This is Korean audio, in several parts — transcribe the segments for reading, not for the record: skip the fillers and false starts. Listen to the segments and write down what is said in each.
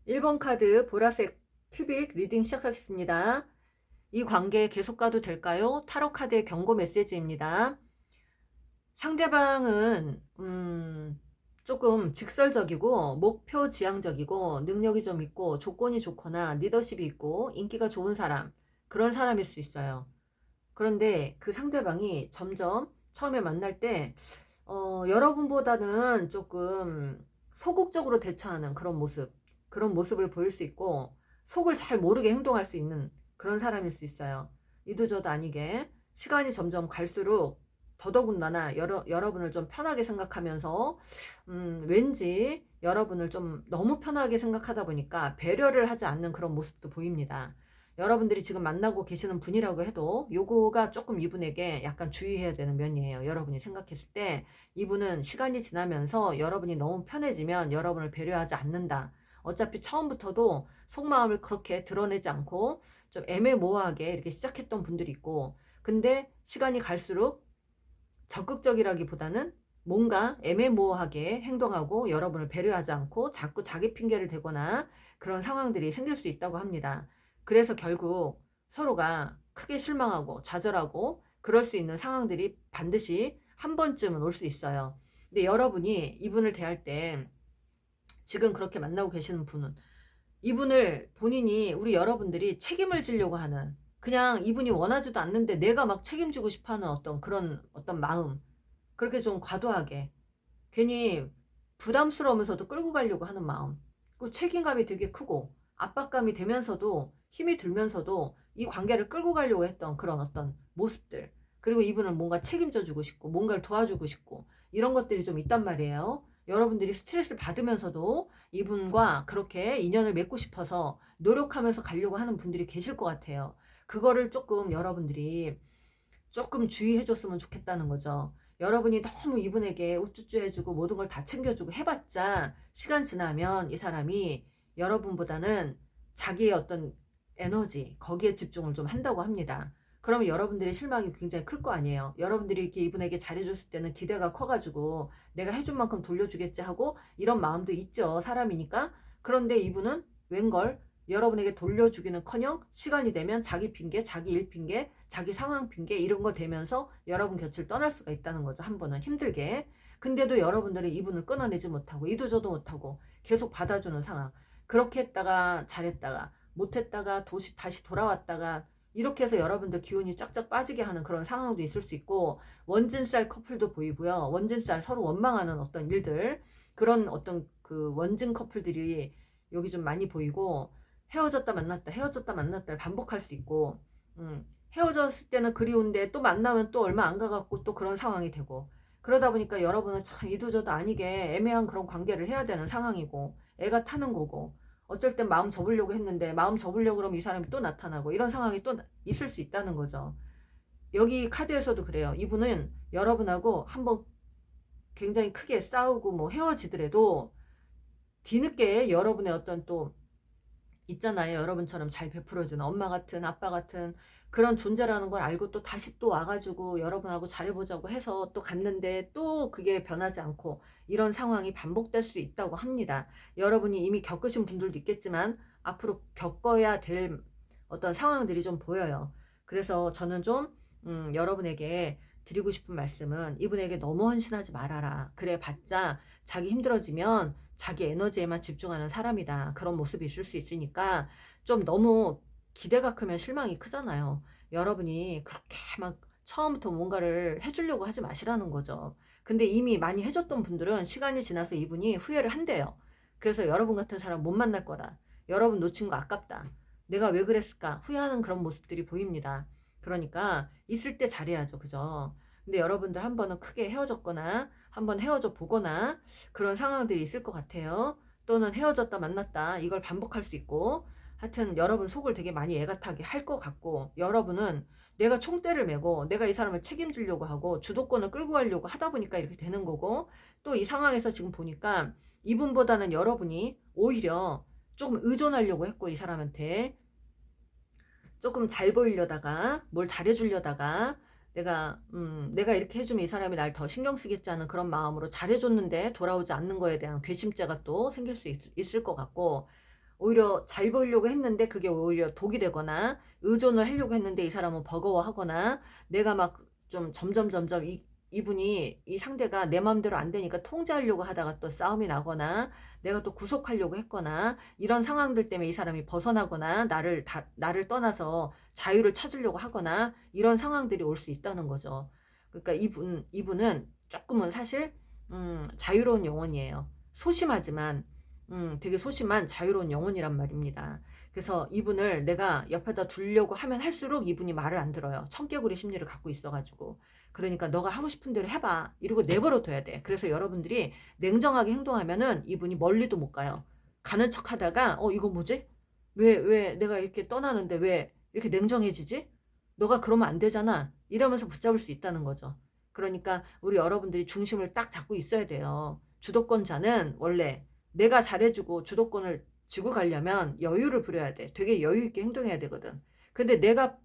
1번 카드 보라색 큐빅 리딩 시작하겠습니다. 이 관계 계속 가도 될까요? 타로 카드의 경고 메시지입니다. 상대방은 조금 직설적이고 목표 지향적이고 능력이 좀 있고 조건이 좋거나 리더십이 있고 인기가 좋은 사람, 그런 사람일 수 있어요. 그런데 그 상대방이 점점 처음에 만날 때 여러분보다는 조금 소극적으로 대처하는 그런 모습을 보일 수 있고, 속을 잘 모르게 행동할 수 있는 그런 사람일 수 있어요. 이도저도 아니게 시간이 점점 갈수록 더더군다나 여러분을 좀 편하게 생각하면서 왠지 여러분을 좀 너무 편하게 생각하다 보니까 배려를 하지 않는 그런 모습도 보입니다. 여러분들이 지금 만나고 계시는 분이라고 해도 요거가 조금 이분에게 약간 주의해야 되는 면이에요. 여러분이 생각했을 때 이분은 시간이 지나면서 여러분이 너무 편해지면 여러분을 배려하지 않는다. 어차피 처음부터도 속마음을 그렇게 드러내지 않고 좀 애매모호하게 이렇게 시작했던 분들이 있고, 근데 시간이 갈수록 적극적이라기보다는 뭔가 애매모호하게 행동하고 여러분을 배려하지 않고 자꾸 자기 핑계를 대거나 그런 상황들이 생길 수 있다고 합니다. 그래서 결국 서로가 크게 실망하고 좌절하고 그럴 수 있는 상황들이 반드시 한 번쯤은 올 수 있어요. 근데 여러분이 이분을 대할 때, 지금 그렇게 만나고 계시는 분은 이분을 본인이, 우리 여러분들이 책임을 지려고 하는, 그냥 이분이 원하지도 않는데 내가 막 책임지고 싶어 하는 그런 어떤 마음, 그렇게 좀 과도하게 괜히 부담스러우면서도 끌고 가려고 하는 마음, 그 책임감이 되게 크고 압박감이 되면서도 힘이 들면서도 이 관계를 끌고 가려고 했던 그런 어떤 모습들, 그리고 이분은 뭔가 책임져 주고 싶고 뭔가를 도와주고 싶고 이런 것들이 좀 있단 말이에요. 여러분들이 스트레스를 받으면서도 이분과 그렇게 인연을 맺고 싶어서 노력하면서 가려고 하는 분들이 계실 것 같아요. 그거를 조금 여러분들이 조금 주의해 줬으면 좋겠다는 거죠. 여러분이 너무 이분에게 우쭈쭈 해주고 모든 걸 다 챙겨주고 해봤자 시간 지나면 이 사람이 여러분보다는 자기의 어떤 에너지, 거기에 집중을 좀 한다고 합니다. 그러면 여러분들의 실망이 굉장히 클 거 아니에요. 여러분들이 이렇게 이분에게 잘해줬을 때는 기대가 커가지고 내가 해준 만큼 돌려주겠지 하고 이런 마음도 있죠. 사람이니까. 그런데 이분은 웬걸 여러분에게 돌려주기는커녕 시간이 되면 자기 핑계, 자기 일 핑계, 자기 상황 핑계 이런 거 되면서 여러분 곁을 떠날 수가 있다는 거죠. 한 번은 힘들게. 근데도 여러분들이 이분을 끊어내지 못하고 이도저도 못하고 계속 받아주는 상황. 그렇게 했다가 잘했다가 못했다가 다시 돌아왔다가 이렇게 해서 여러분들 기운이 쫙쫙 빠지게 하는 그런 상황도 있을 수 있고, 원진살 커플도 보이고요. 원진살 서로 원망하는 어떤 일들, 그런 어떤 그 원진 커플들이 여기 좀 많이 보이고, 헤어졌다 만났다 헤어졌다 만났다를 반복할 수 있고, 헤어졌을 때는 그리운데 또 만나면 또 얼마 안 가갖고 또 그런 상황이 되고, 그러다 보니까 여러분은 참 이도저도 아니게 애매한 그런 관계를 해야 되는 상황이고 애가 타는 거고, 어쩔 땐 마음 접으려고 했는데 마음 접으려고 그러면 이 사람이 또 나타나고 이런 상황이 또 있을 수 있다는 거죠. 여기 카드에서도 그래요. 이분은 여러분하고 한번 굉장히 크게 싸우고 뭐 헤어지더라도 뒤늦게 여러분의 어떤 또 있잖아요. 여러분처럼 잘 베풀어주는 엄마 같은 아빠 같은 그런 존재라는 걸 알고 또 다시 또 와가지고 여러분하고 잘해보자고 해서 또 갔는데 또 그게 변하지 않고 이런 상황이 반복될 수 있다고 합니다. 여러분이 이미 겪으신 분들도 있겠지만 앞으로 겪어야 될 어떤 상황들이 좀 보여요. 그래서 저는 좀 여러분에게 드리고 싶은 말씀은, 이분에게 너무 헌신하지 말아라. 그래 봤자 자기 힘들어지면 자기 에너지에만 집중하는 사람이다. 그런 모습이 있을 수 있으니까 좀 너무 기대가 크면 실망이 크잖아요. 여러분이 그렇게 막 처음부터 뭔가를 해주려고 하지 마시라는 거죠. 근데 이미 많이 해줬던 분들은 시간이 지나서 이분이 후회를 한대요. 그래서 여러분 같은 사람 못 만날 거다. 여러분 놓친 거 아깝다. 내가 왜 그랬을까? 후회하는 그런 모습들이 보입니다. 그러니까 있을 때 잘해야죠. 그죠? 근데 여러분들 한 번은 크게 헤어졌거나 한번 헤어져 보거나 그런 상황들이 있을 것 같아요. 또는 헤어졌다 만났다 이걸 반복할 수 있고, 하여튼 여러분 속을 되게 많이 애가 타게 할 것 같고, 여러분은 내가 총대를 메고 내가 이 사람을 책임지려고 하고 주도권을 끌고 가려고 하다 보니까 이렇게 되는 거고, 또 이 상황에서 지금 보니까 이분보다는 여러분이 오히려 조금 의존하려고 했고, 이 사람한테 조금 잘 보이려다가 뭘 잘해주려다가 내가 이렇게 해주면 이 사람이 날 더 신경 쓰겠지 하는 그런 마음으로 잘해줬는데 돌아오지 않는 거에 대한 괘씸죄가 또 생길 수 있을 것 같고, 오히려 잘 보이려고 했는데 그게 오히려 독이 되거나 의존을 하려고 했는데 이 사람은 버거워하거나, 내가 막 좀 점점 이분이 이 상대가 내 마음대로 안 되니까 통제하려고 하다가 또 싸움이 나거나 내가 또 구속하려고 했거나, 이런 상황들 때문에 이 사람이 벗어나거나 나를 떠나서 자유를 찾으려고 하거나, 이런 상황들이 올 수 있다는 거죠. 그러니까 이분은 조금은 사실 자유로운 영혼이에요. 소심하지만 되게 소심한 자유로운 영혼이란 말입니다. 그래서 이분을 내가 옆에다 두려고 하면 할수록 이분이 말을 안 들어요. 청개구리 심리를 갖고 있어가지고. 그러니까 너가 하고 싶은 대로 해봐 이러고 내버려 둬야 돼. 그래서 여러분들이 냉정하게 행동하면은 이분이 멀리도 못 가요. 가는 척 하다가 이거 뭐지? 왜 내가 이렇게 떠나는데 왜 이렇게 냉정해지지? 너가 그러면 안 되잖아 이러면서 붙잡을 수 있다는 거죠. 그러니까 우리 여러분들이 중심을 딱 잡고 있어야 돼요. 주도권자는 원래 내가 잘해주고 주도권을 쥐고 가려면 여유를 부려야 돼. 되게 여유 있게 행동해야 되거든. 근데 내가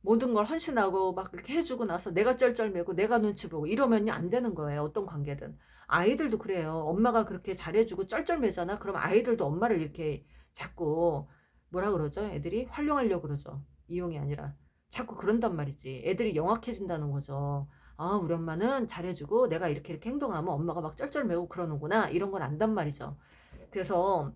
모든 걸 헌신하고 막 이렇게 해주고 나서 내가 쩔쩔매고 내가 눈치 보고 이러면요 안 되는 거예요. 어떤 관계든. 아이들도 그래요. 엄마가 그렇게 잘해주고 쩔쩔매잖아. 그럼 아이들도 엄마를 이렇게 자꾸 뭐라 그러죠? 애들이 활용하려고 그러죠. 이용이 아니라. 자꾸 그런단 말이지. 애들이 영악해진다는 거죠. 아, 우리 엄마는 잘해주고 내가 이렇게 행동하면 엄마가 막 쩔쩔매고 그러는구나. 이런 건 안단 말이죠. 그래서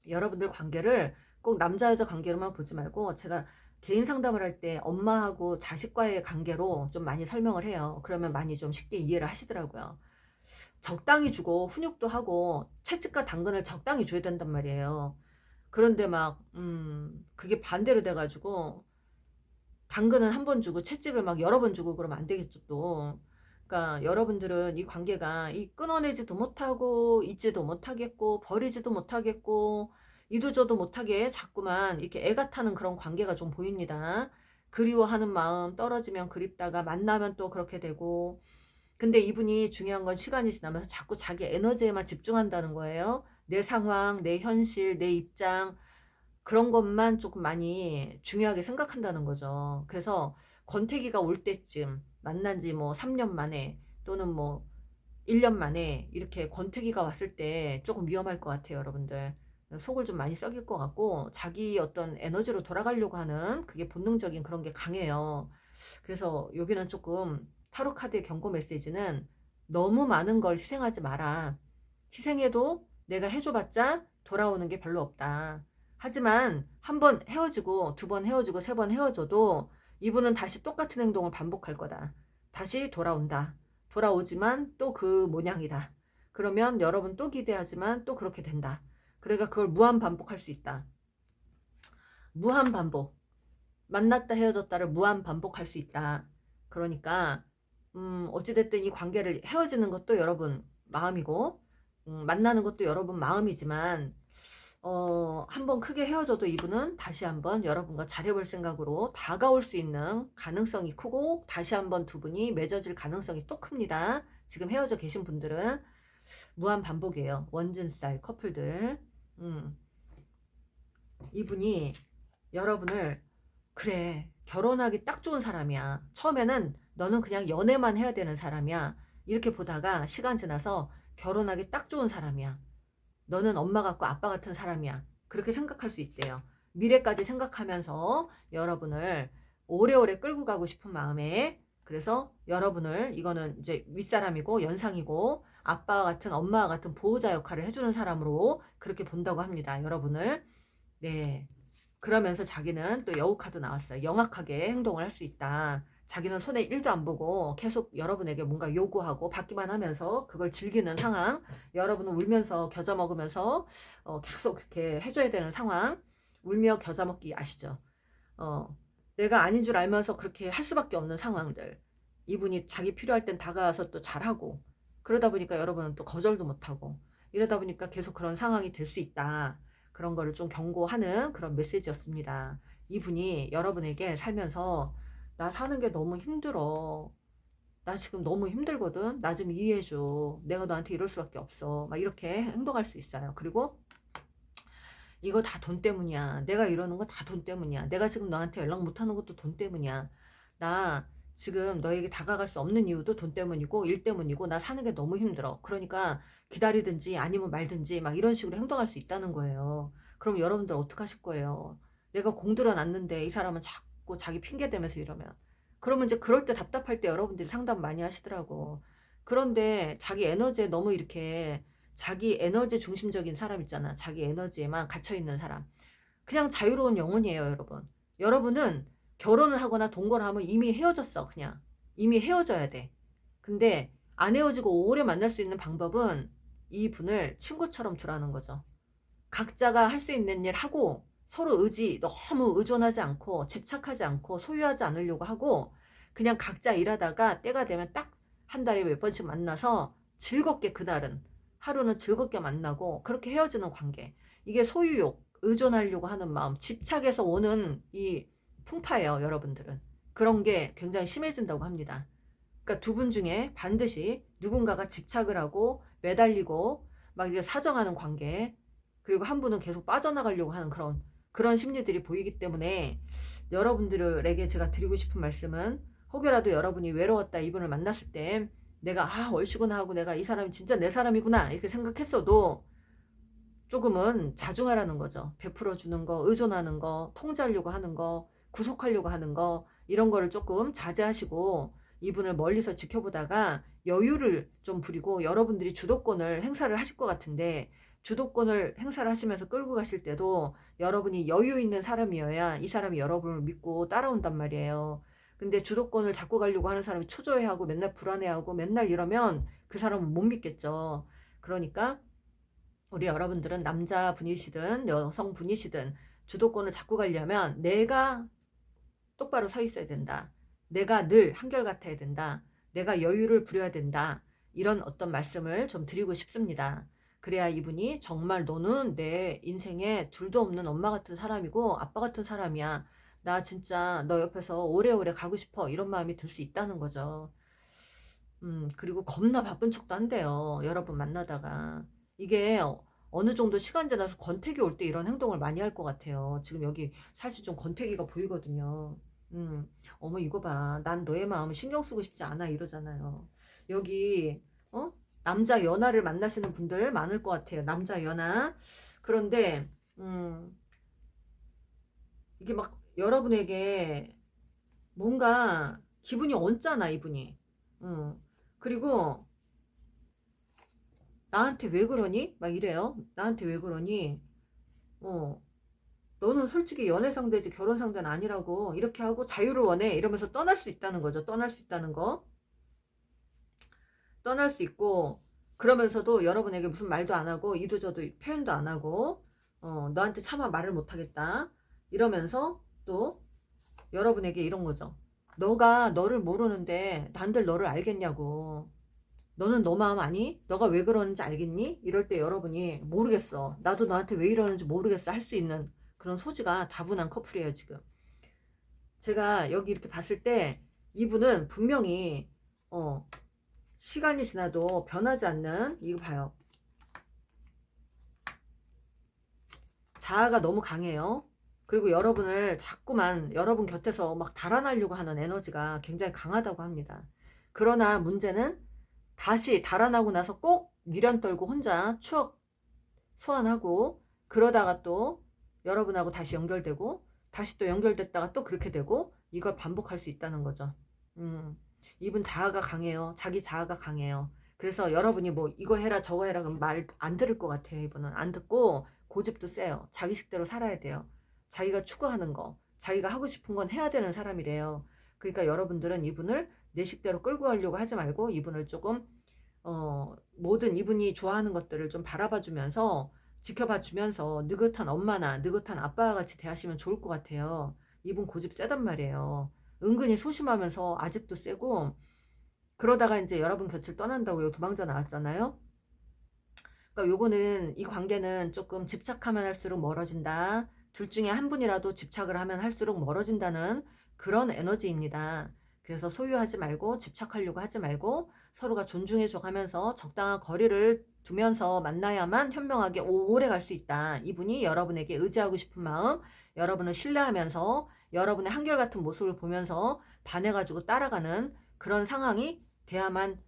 여러분들 관계를 꼭 남자 여자 관계로만 보지 말고, 제가 개인 상담을 할 때 엄마하고 자식과의 관계로 좀 많이 설명을 해요. 그러면 많이 좀 쉽게 이해를 하시더라고요. 적당히 주고 훈육도 하고 채찍과 당근을 적당히 줘야 된단 말이에요. 그런데 막 그게 반대로 돼가지고 당근은 한 번 주고 채찍을 막 여러 번 주고 그러면 안 되겠죠 또. 그러니까 여러분들은 이 관계가 끊어내지도 못하고 잊지도 못하겠고 버리지도 못하겠고 이도저도 못하게 자꾸만 이렇게 애가 타는 그런 관계가 좀 보입니다. 그리워하는 마음, 떨어지면 그립다가 만나면 또 그렇게 되고. 근데 이분이 중요한 건 시간이 지나면서 자꾸 자기 에너지에만 집중한다는 거예요. 내 상황, 내 현실, 내 입장, 그런 것만 조금 많이 중요하게 생각한다는 거죠. 그래서 권태기가 올 때쯤, 만난 지 뭐 3년 만에 또는 뭐 1년 만에 이렇게 권태기가 왔을 때 조금 위험할 것 같아요, 여러분들. 속을 좀 많이 썩일 것 같고 자기 어떤 에너지로 돌아가려고 하는 그게 본능적인 그런 게 강해요. 그래서 여기는 조금 타로 카드의 경고 메시지는 너무 많은 걸 희생하지 마라. 희생해도 내가 해줘봤자 돌아오는 게 별로 없다. 하지만 한 번 헤어지고 두 번 헤어지고 세 번 헤어져도 이분은 다시 똑같은 행동을 반복할 거다. 다시 돌아온다. 돌아오지만 또 그 모양이다. 그러면 여러분 또 기대하지만 또 그렇게 된다. 그러니까 그걸 무한 반복할 수 있다. 무한 반복. 만났다 헤어졌다를 무한 반복할 수 있다. 그러니까 어찌됐든 이 관계를 헤어지는 것도 여러분 마음이고 만나는 것도 여러분 마음이지만 한번 크게 헤어져도 이분은 다시 한번 여러분과 잘해볼 생각으로 다가올 수 있는 가능성이 크고 다시 한번 두 분이 맺어질 가능성이 또 큽니다. 지금 헤어져 계신 분들은 무한 반복이에요. 원진살 커플들. 이분이 여러분을 그래 결혼하기 딱 좋은 사람이야. 처음에는 너는 그냥 연애만 해야 되는 사람이야. 이렇게 보다가 시간 지나서 결혼하기 딱 좋은 사람이야. 너는 엄마 같고 아빠 같은 사람이야. 그렇게 생각할 수 있대요. 미래까지 생각하면서 여러분을 오래오래 끌고 가고 싶은 마음에, 그래서 여러분을 이거는 이제 윗사람이고 연상이고 아빠와 같은 엄마와 같은 보호자 역할을 해주는 사람으로 그렇게 본다고 합니다. 여러분을. 네. 그러면서 자기는 또 여우 카드 나왔어요. 영악하게 행동을 할 수 있다. 자기는 손에 1도 안 보고 계속 여러분에게 뭔가 요구하고 받기만 하면서 그걸 즐기는 상황. 여러분은 울면서 겨자 먹으면서 계속 그렇게 해줘야 되는 상황. 울며 겨자 먹기 아시죠? 내가 아닌 줄 알면서 그렇게 할 수밖에 없는 상황들. 이분이 자기 필요할 땐 다가와서 또 잘하고, 그러다 보니까 여러분은 또 거절도 못하고, 이러다 보니까 계속 그런 상황이 될 수 있다. 그런 거를 좀 경고하는 그런 메시지였습니다. 이분이 여러분에게 살면서 나 사는 게 너무 힘들어. 나 지금 너무 힘들거든. 나 좀 이해해줘. 내가 너한테 이럴 수밖에 없어. 막 이렇게 행동할 수 있어요. 그리고 이거 다 돈 때문이야. 내가 이러는 거 다 돈 때문이야. 내가 지금 너한테 연락 못하는 것도 돈 때문이야. 나 지금 너에게 다가갈 수 없는 이유도 돈 때문이고 일 때문이고 나 사는 게 너무 힘들어. 그러니까 기다리든지 아니면 말든지 막 이런 식으로 행동할 수 있다는 거예요. 그럼 여러분들 어떡하실 거예요? 내가 공들여 놨는데 이 사람은 자꾸 자기 핑계 대면서 이러면. 그러면 이제 그럴 때 답답할 때 여러분들이 상담 많이 하시더라고. 그런데 자기 에너지에 너무 이렇게 자기 에너지 중심적인 사람 있잖아. 자기 에너지에만 갇혀있는 사람. 그냥 자유로운 영혼이에요, 여러분. 여러분은 결혼을 하거나 동거를 하면 이미 헤어졌어, 그냥. 이미 헤어져야 돼. 근데 안 헤어지고 오래 만날 수 있는 방법은 이분을 친구처럼 두라는 거죠. 각자가 할 수 있는 일 하고 서로 너무 의존하지 않고 집착하지 않고 소유하지 않으려고 하고 그냥 각자 일하다가 때가 되면 딱 한 달에 몇 번씩 만나서 즐겁게 그날은 하루는 즐겁게 만나고 그렇게 헤어지는 관계. 이게 소유욕, 의존하려고 하는 마음, 집착에서 오는 이 풍파예요, 여러분들은. 그런 게 굉장히 심해진다고 합니다. 그러니까 두 분 중에 반드시 누군가가 집착을 하고 매달리고 막 이게 사정하는 관계, 그리고 한 분은 계속 빠져나가려고 하는 그런 심리들이 보이기 때문에 여러분들에게 제가 드리고 싶은 말씀은 혹여라도 여러분이 외로웠다 이분을 만났을 때 내가 얼씨구나 하고 내가 이 사람이 진짜 내 사람이구나 이렇게 생각했어도 조금은 자중하라는 거죠. 베풀어 주는 거, 의존하는 거, 통제하려고 하는 거, 구속하려고 하는 거 이런 거를 조금 자제하시고 이분을 멀리서 지켜보다가 여유를 좀 부리고 여러분들이 주도권을 행사를 하실 것 같은데 주도권을 행사를 하시면서 끌고 가실 때도 여러분이 여유 있는 사람이어야 이 사람이 여러분을 믿고 따라온단 말이에요. 근데 주도권을 잡고 가려고 하는 사람이 초조해하고 맨날 불안해하고 맨날 이러면 그 사람은 못 믿겠죠. 그러니까 우리 여러분들은 남자분이시든 여성분이시든 주도권을 잡고 가려면 내가 똑바로 서 있어야 된다. 내가 늘 한결같아야 된다. 내가 여유를 부려야 된다. 이런 어떤 말씀을 좀 드리고 싶습니다. 그래야 이분이 정말 너는 내 인생에 둘도 없는 엄마 같은 사람이고 아빠 같은 사람이야. 나 진짜 너 옆에서 오래오래 가고 싶어. 이런 마음이 들 수 있다는 거죠. 그리고 겁나 바쁜 척도 한대요. 여러분 만나다가. 이게 어느 정도 시간 지나서 권태기 올 때 이런 행동을 많이 할 것 같아요. 지금 여기 사실 좀 권태기가 보이거든요. 어머 이거 봐. 난 너의 마음을 신경 쓰고 싶지 않아 이러잖아요. 여기 남자 연하를 만나시는 분들 많을 것 같아요. 남자 연하. 그런데 이게 막 여러분에게 뭔가 기분이 언짢아 이분이. 그리고 나한테 왜 그러니? 막 이래요. 나한테 왜 그러니? 어, 너는 솔직히 연애 상대지 결혼 상대는 아니라고 이렇게 하고 자유를 원해 이러면서 떠날 수 있다는 거죠. 떠날 수 있다는 거. 떠날 수 있고 그러면서도 여러분에게 무슨 말도 안 하고 이도저도 표현도 안 하고 너한테 차마 말을 못 하겠다 이러면서 또 여러분에게 이런 거죠. 너가 너를 모르는데 난들 너를 알겠냐고. 너는 너 마음 아니? 너가 왜 그러는지 알겠니? 이럴 때 여러분이 모르겠어. 나도 너한테 왜 이러는지 모르겠어. 할 수 있는 그런 소지가 다분한 커플이에요, 지금. 제가 여기 이렇게 봤을 때 이분은 분명히 시간이 지나도 변하지 않는 이거 봐요. 자아가 너무 강해요. 그리고 여러분을 자꾸만 여러분 곁에서 막 달아나려고 하는 에너지가 굉장히 강하다고 합니다. 그러나 문제는 다시 달아나고 나서 꼭 미련 떨고 혼자 추억 소환하고 그러다가 또 여러분하고 다시 연결되고 다시 또 연결됐다가 또 그렇게 되고 이걸 반복할 수 있다는 거죠. 이분 자아가 강해요. 자기 자아가 강해요. 그래서 여러분이 뭐 이거 해라 저거 해라 그러면 말 안 들을 것 같아요. 이분은 안 듣고 고집도 세요. 자기 식대로 살아야 돼요. 자기가 추구하는 거 자기가 하고 싶은 건 해야 되는 사람이래요. 그러니까 여러분들은 이분을 내 식대로 끌고 가려고 하지 말고 이분을 조금 모든 이분이 좋아하는 것들을 좀 바라봐 주면서 지켜봐 주면서 느긋한 엄마나 느긋한 아빠와 같이 대하시면 좋을 것 같아요. 이분 고집 세단 말이에요. 은근히 소심하면서 아직도 세고 그러다가 이제 여러분 곁을 떠난다고요. 도망자 나왔잖아요. 그러니까 요거는 이 관계는 조금 집착하면 할수록 멀어진다. 둘 중에 한 분이라도 집착을 하면 할수록 멀어진다는 그런 에너지입니다. 그래서 소유하지 말고 집착하려고 하지 말고 서로가 존중해줘 가면서 적당한 거리를 두면서 만나야만 현명하게 오래 갈 수 있다. 이분이 여러분에게 의지하고 싶은 마음, 여러분을 신뢰하면서 여러분의 한결같은 모습을 보면서 반해가지고 따라가는 그런 상황이 돼야만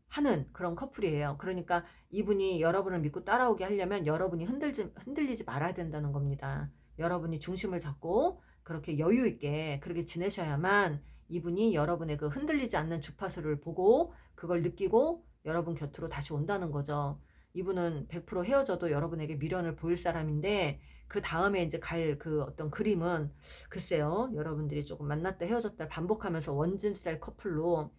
하는 그런 커플이에요. 그러니까 이분이 여러분을 믿고 따라오게 하려면 여러분이 흔들리지 말아야 된다는 겁니다. 여러분이 중심을 잡고 그렇게 여유 있게 그렇게 지내셔야만 이분이 여러분의 그 흔들리지 않는 주파수를 보고 그걸 느끼고 여러분 곁으로 다시 온다는 거죠. 이분은 100% 헤어져도 여러분에게 미련을 보일 사람인데 그 다음에 이제 갈 그 어떤 그림은 글쎄요. 여러분들이 조금 만났다 헤어졌다 반복하면서 원진살 커플로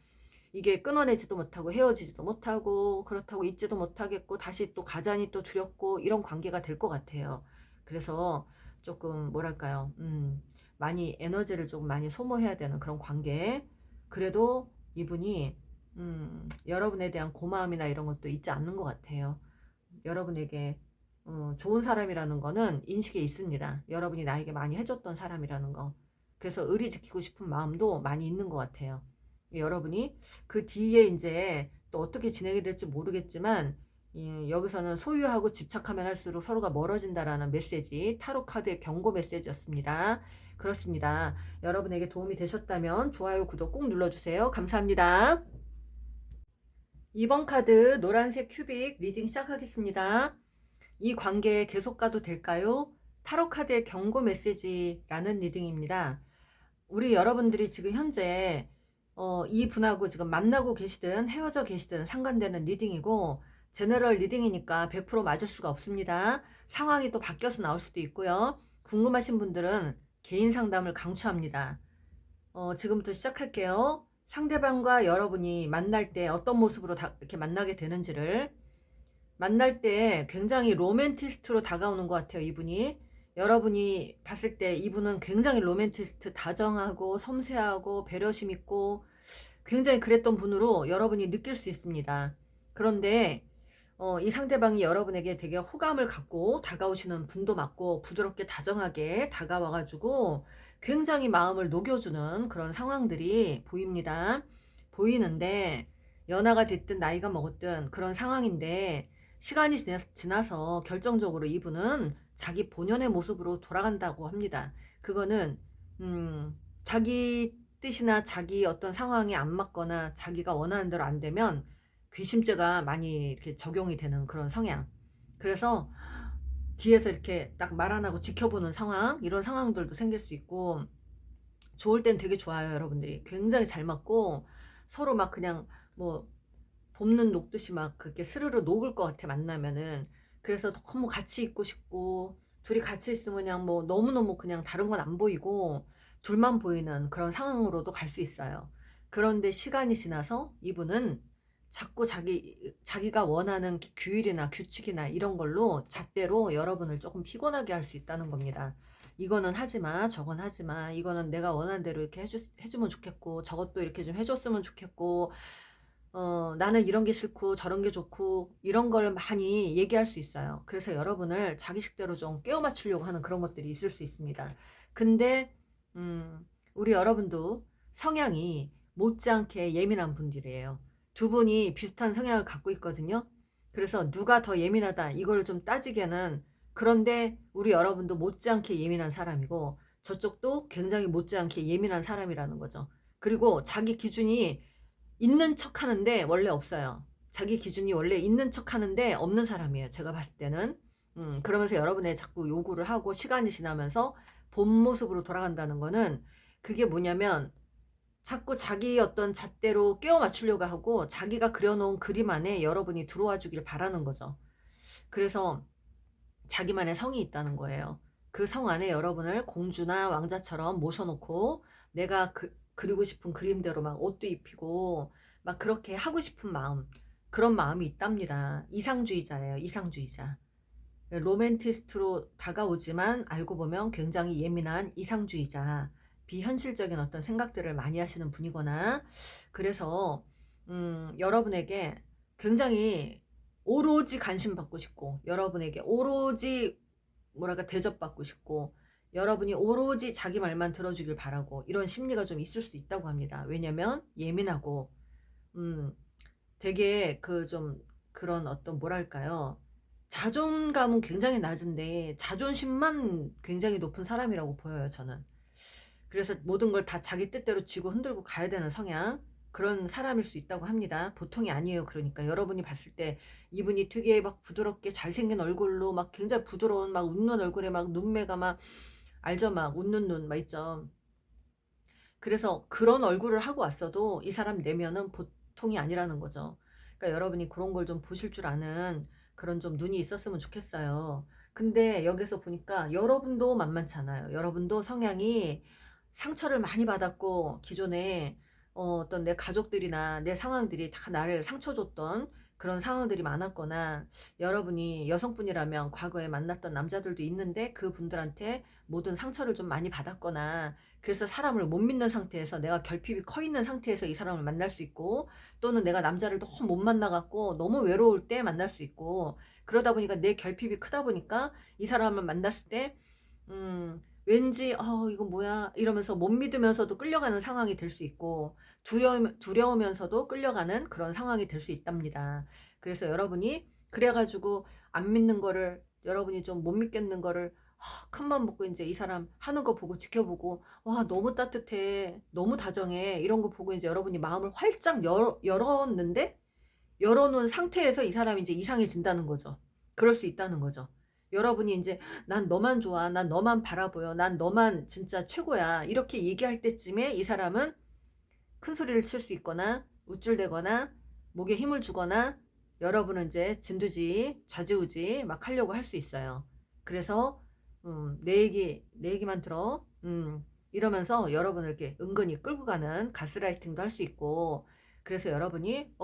이게 끊어내지도 못하고 헤어지지도 못하고 그렇다고 잊지도 못하겠고 다시 또 가자니 또 두렵고 이런 관계가 될 것 같아요. 그래서 조금 뭐랄까요, 많이 에너지를 조금 많이 소모해야 되는 그런 관계. 그래도 이분이 여러분에 대한 고마움이나 이런 것도 있지 않는 것 같아요. 여러분에게 좋은 사람이라는 거는 인식에 있습니다. 여러분이 나에게 많이 해줬던 사람이라는 거. 그래서 의리 지키고 싶은 마음도 많이 있는 것 같아요. 여러분이 그 뒤에 이제 또 어떻게 진행이 될지 모르겠지만 여기서는 소유하고 집착하면 할수록 서로가 멀어진다라는 메시지, 타로 카드의 경고 메시지였습니다. 그렇습니다. 여러분에게 도움이 되셨다면 좋아요, 구독 꾹 눌러주세요. 감사합니다. 2번 카드 노란색 큐빅 리딩 시작하겠습니다. 이 관계 계속 가도 될까요? 타로 카드의 경고 메시지라는 리딩입니다. 우리 여러분들이 지금 현재 이 분하고 지금 만나고 계시든 헤어져 계시든 상관되는 리딩이고 제너럴 리딩이니까 100% 맞을 수가 없습니다. 상황이 또 바뀌어서 나올 수도 있고요. 궁금하신 분들은 개인 상담을 강추합니다. 지금부터 시작할게요. 상대방과 여러분이 만날 때 어떤 모습으로 이렇게 만나게 되는지를 만날 때 굉장히 로맨티스트로 다가오는 것 같아요. 이분이 여러분이 봤을 때 이분은 굉장히 로맨티스트, 다정하고 섬세하고 배려심 있고 굉장히 그랬던 분으로 여러분이 느낄 수 있습니다. 그런데 이 상대방이 여러분에게 되게 호감을 갖고 다가오시는 분도 맞고 부드럽게 다정하게 다가와가지고 굉장히 마음을 녹여주는 그런 상황들이 보입니다. 보이는데 연하가 됐든 나이가 먹었든 그런 상황인데 시간이 지나서 결정적으로 이분은 자기 본연의 모습으로 돌아간다고 합니다. 그거는 자기 뜻이나 자기 어떤 상황이 안 맞거나 자기가 원하는 대로 안 되면 괘씸죄가 많이 이렇게 적용이 되는 그런 성향. 그래서 뒤에서 이렇게 딱 말 안 하고 지켜보는 상황, 이런 상황들도 생길 수 있고, 좋을 땐 되게 좋아요, 여러분들이. 굉장히 잘 맞고, 서로 막 그냥 뭐, 볶는 녹듯이 막 그렇게 스르르 녹을 것 같아, 만나면은. 그래서 너무 같이 있고 싶고, 둘이 같이 있으면 그냥 뭐, 너무너무 그냥 다른 건 안 보이고, 둘만 보이는 그런 상황으로도 갈 수 있어요. 그런데 시간이 지나서 이분은 자꾸 자기가 원하는 규율이나 규칙이나 이런 걸로 잣대로 여러분을 조금 피곤하게 할 수 있다는 겁니다. 이거는 하지 마, 저건 하지 마, 이거는 내가 원하는 대로 이렇게 해주면 좋겠고, 저것도 이렇게 좀 해줬으면 좋겠고, 나는 이런 게 싫고, 저런 게 좋고, 이런 걸 많이 얘기할 수 있어요. 그래서 여러분을 자기식대로 좀 깨워 맞추려고 하는 그런 것들이 있을 수 있습니다. 근데, 우리 여러분도 성향이 못지않게 예민한 분들이에요. 두 분이 비슷한 성향을 갖고 있거든요. 그래서 누가 더 예민하다 이걸 좀 따지기에는 그런데 우리 여러분도 못지않게 예민한 사람이고 저쪽도 굉장히 못지않게 예민한 사람이라는 거죠. 그리고 자기 기준이 있는 척 하는데 원래 없어요. 자기 기준이 원래 있는 척 하는데 없는 사람이에요. 제가 봤을 때는. 그러면서 여러분의 자꾸 요구를 하고 시간이 지나면서 본 모습으로 돌아간다는 거는 그게 뭐냐면 자꾸 자기 어떤 잣대로 깨워 맞추려고 하고 자기가 그려놓은 그림 안에 여러분이 들어와 주길 바라는 거죠. 그래서 자기만의 성이 있다는 거예요. 그 성 안에 여러분을 공주나 왕자처럼 모셔놓고 내가 그리고 싶은 그림대로 막 옷도 입히고 막 그렇게 하고 싶은 마음, 그런 마음이 있답니다. 이상주의자예요. 이상주의자. 로맨티스트로 다가오지만 알고 보면 굉장히 예민한 이상주의자. 비현실적인 어떤 생각들을 많이 하시는 분이거나 그래서 여러분에게 굉장히 오로지 관심 받고 싶고 여러분에게 오로지 뭐랄까 대접받고 싶고 여러분이 오로지 자기 말만 들어주길 바라고 이런 심리가 좀 있을 수 있다고 합니다. 왜냐면 예민하고 되게 그 좀 그런 어떤 뭐랄까요? 자존감은 굉장히 낮은데 자존심만 굉장히 높은 사람이라고 보여요, 저는. 그래서 모든 걸 다 자기 뜻대로 쥐고 흔들고 가야 되는 성향, 그런 사람일 수 있다고 합니다. 보통이 아니에요. 그러니까 여러분이 봤을 때 이분이 되게 막 부드럽게 잘생긴 얼굴로 막 굉장히 부드러운 막 웃는 얼굴에 막 눈매가 막 알죠? 막 웃는 눈 막 있죠. 그래서 그런 얼굴을 하고 왔어도 이 사람 내면은 보통이 아니라는 거죠. 그러니까 여러분이 그런 걸 좀 보실 줄 아는 그런 좀 눈이 있었으면 좋겠어요. 근데 여기서 보니까 여러분도 만만치 않아요. 여러분도 성향이 상처를 많이 받았고 기존에 어떤 내 가족들이나 내 상황들이 다 나를 상처 줬던 그런 상황들이 많았거나, 여러분이 여성분이라면 과거에 만났던 남자들도 있는데 그분들한테 모든 상처를 좀 많이 받았거나, 그래서 사람을 못 믿는 상태에서 내가 결핍이 커 있는 상태에서 이 사람을 만날 수 있고, 또는 내가 남자를 너무 못 만나갖고 너무 외로울 때 만날 수 있고, 그러다 보니까 내 결핍이 크다 보니까 이 사람을 만났을 때 왠지 이거 뭐야 이러면서 못 믿으면서도 끌려가는 상황이 될 수 있고, 두려우면서도 끌려가는 그런 상황이 될 수 있답니다. 그래서 여러분이 그래가지고 안 믿는 거를, 여러분이 좀 못 믿겠는 거를 큰맘 먹고 이제 이 사람 하는 거 보고 지켜보고, 와 너무 따뜻해, 너무 다정해, 이런 거 보고 이제 여러분이 마음을 활짝 열었는데, 열어놓은 상태에서 이 사람이 이제 이상해진다는 거죠. 그럴 수 있다는 거죠. 여러분이 이제 난 너만 좋아, 난 너만 바라보여, 난 너만 진짜 최고야, 이렇게 얘기할 때쯤에 이 사람은 큰 소리를 칠 수 있거나 우쭐대거나 목에 힘을 주거나, 여러분은 이제 진두지 좌지우지 막 하려고 할 수 있어요. 그래서 내 얘기만 들어, 이러면서 여러분을 이렇게 은근히 끌고 가는 가스라이팅도 할 수 있고, 그래서 여러분이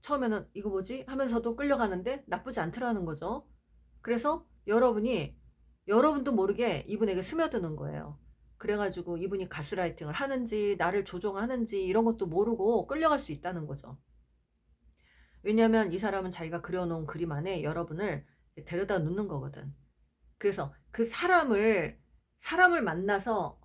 처음에는 이거 뭐지 하면서도 끌려가는데 나쁘지 않더라는 거죠. 그래서 여러분도 모르게 이분에게 스며드는 거예요. 그래가지고 이분이 가스라이팅을 하는지 나를 조종하는지 이런 것도 모르고 끌려갈 수 있다는 거죠. 왜냐하면 이 사람은 자기가 그려놓은 그림 안에 여러분을 데려다 놓는 거거든. 그래서 그 사람을 만나서,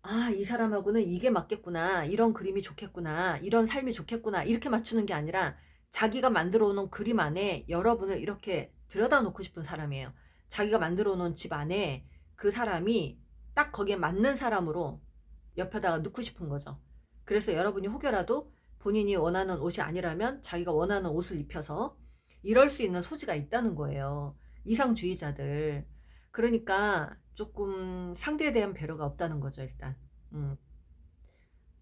아, 이 사람하고는 이게 맞겠구나, 이런 그림이 좋겠구나, 이런 삶이 좋겠구나, 이렇게 맞추는 게 아니라 자기가 만들어 놓은 그림 안에 여러분을 이렇게 들여다 놓고 싶은 사람이에요. 자기가 만들어 놓은 집 안에 그 사람이 딱 거기에 맞는 사람으로 옆에다가 넣고 싶은 거죠. 그래서 여러분이 혹여라도 본인이 원하는 옷이 아니라면 자기가 원하는 옷을 입혀서 이럴 수 있는 소지가 있다는 거예요. 이상주의자들. 그러니까 조금 상대에 대한 배려가 없다는 거죠, 일단. 음,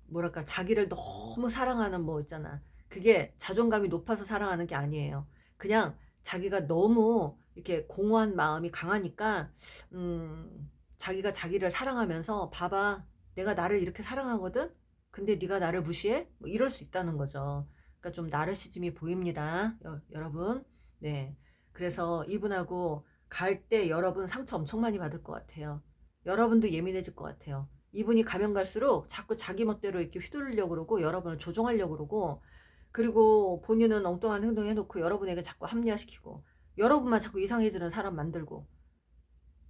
뭐랄까, 자기를 너무 사랑하는 뭐 있잖아. 그게 자존감이 높아서 사랑하는 게 아니에요. 그냥 자기가 너무 이렇게 공허한 마음이 강하니까, 자기가 자기를 사랑하면서, 봐봐, 내가 나를 이렇게 사랑하거든? 근데 네가 나를 무시해? 뭐 이럴 수 있다는 거죠. 그러니까 좀 나르시즘이 보입니다. 여러분. 네. 그래서 이분하고 갈 때 여러분 상처 엄청 많이 받을 것 같아요. 여러분도 예민해질 것 같아요. 이분이 가면 갈수록 자꾸 자기 멋대로 이렇게 휘두르려고 그러고 여러분을 조종하려고 그러고, 그리고 본인은 엉뚱한 행동 해놓고 여러분에게 자꾸 합리화시키고, 여러분만 자꾸 이상해지는 사람 만들고,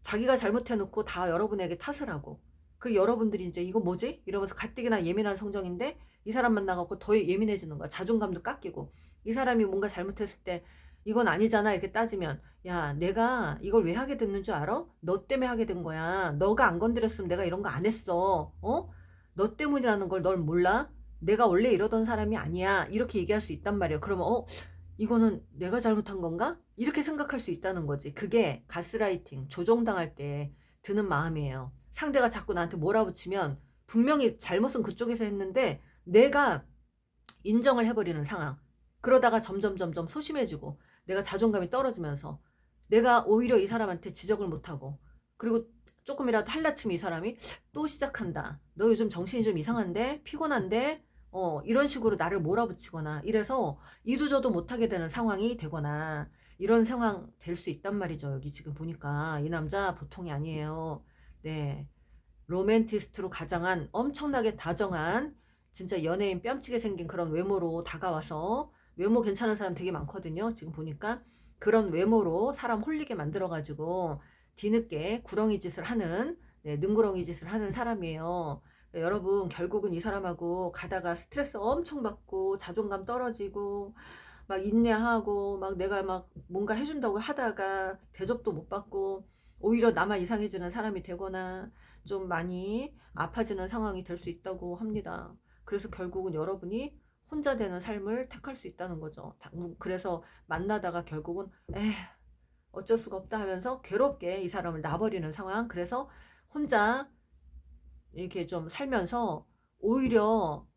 자기가 잘못해놓고 다 여러분에게 탓을 하고, 그 여러분들이 이제 이거 뭐지? 이러면서 가뜩이나 예민한 성정인데 이 사람 만나갖고 더 예민해지는 거야. 자존감도 깎이고, 이 사람이 뭔가 잘못했을 때 이건 아니잖아 이렇게 따지면, 야 내가 이걸 왜 하게 됐는 줄 알아? 너 때문에 하게 된 거야. 너가 안 건드렸으면 내가 이런 거 안 했어. 너 때문이라는 걸 널 몰라? 내가 원래 이러던 사람이 아니야. 이렇게 얘기할 수 있단 말이야. 그러면 이거는 내가 잘못한 건가? 이렇게 생각할 수 있다는 거지. 그게 가스라이팅, 조종당할 때 드는 마음이에요. 상대가 자꾸 나한테 몰아붙이면 분명히 잘못은 그쪽에서 했는데 내가 인정을 해버리는 상황. 그러다가 점점 소심해지고 내가 자존감이 떨어지면서 내가 오히려 이 사람한테 지적을 못하고, 그리고 조금이라도 할라치면 이 사람이 또 시작한다. 너 요즘 정신이 좀 이상한데? 피곤한데? 이런 식으로 나를 몰아붙이거나 이래서 이도저도 못하게 되는 상황이 되거나, 이런 상황 될 수 있단 말이죠. 여기 지금 보니까 이 남자 보통이 아니에요. 네. 로맨티스트로 가장한, 엄청나게 다정한, 진짜 연예인 뺨치게 생긴 그런 외모로 다가와서, 외모 괜찮은 사람 되게 많거든요. 지금 보니까 그런 외모로 사람 홀리게 만들어가지고 뒤늦게 구렁이 짓을 하는, 네, 능구렁이 짓을 하는 사람이에요. 여러분, 결국은 이 사람하고 가다가 스트레스 엄청 받고 자존감 떨어지고 막 인내하고 막 내가 막 뭔가 해준다고 하다가 대접도 못 받고 오히려 나만 이상해지는 사람이 되거나 좀 많이 아파지는 상황이 될 수 있다고 합니다. 그래서 결국은 여러분이 혼자 되는 삶을 택할 수 있다는 거죠. 그래서 만나다가 결국은 어쩔 수가 없다 하면서 괴롭게 이 사람을 놔버리는 상황. 그래서 혼자 이렇게 좀 살면서 오히려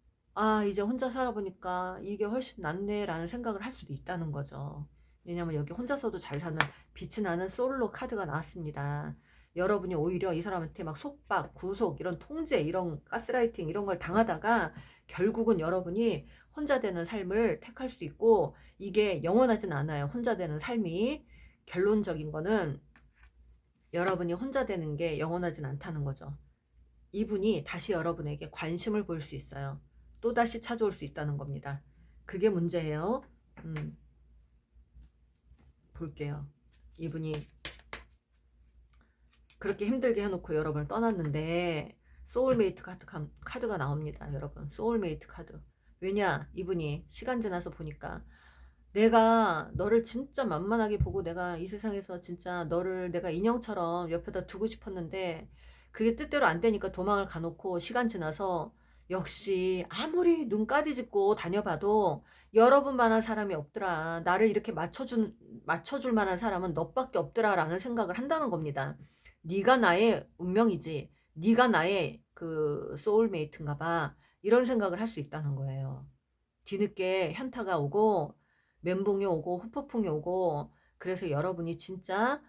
이제 혼자 살아보니까 이게 훨씬 낫네 라는 생각을 할 수도 있다는 거죠. 왜냐면 여기 혼자서도 잘 사는 빛이 나는 솔로 카드가 나왔습니다. 여러분이 오히려 이 사람한테 막 속박, 구속, 이런 통제, 이런 가스라이팅 이런 걸 당하다가 결국은 여러분이 혼자 되는 삶을 택할 수 있고, 이게 영원하진 않아요. 혼자 되는 삶이. 결론적인 거는 여러분이 혼자 되는 게 영원하진 않다는 거죠. 이분이 다시 여러분에게 관심을 보일 수 있어요. 또다시 찾아올 수 있다는 겁니다. 그게 문제예요. 볼게요. 이분이 그렇게 힘들게 해놓고 여러분을 떠났는데 소울메이트 카드가 나옵니다. 여러분, 소울메이트 카드. 왜냐? 이분이 시간 지나서 보니까 내가 너를 진짜 만만하게 보고 내가 이 세상에서 진짜 너를 내가 인형처럼 옆에다 두고 싶었는데 그게 뜻대로 안 되니까 도망을 가놓고 시간 지나서 역시 아무리 눈까디 짚고 다녀봐도 여러분만한 사람이 없더라. 나를 이렇게 맞춰줄 만한 사람은 너밖에 없더라라는 생각을 한다는 겁니다. 네가 나의 운명이지. 네가 나의 그 소울메이트인가 봐. 이런 생각을 할 수 있다는 거예요. 뒤늦게 현타가 오고 멘붕이 오고 후폭풍이 오고, 그래서 여러분이 진짜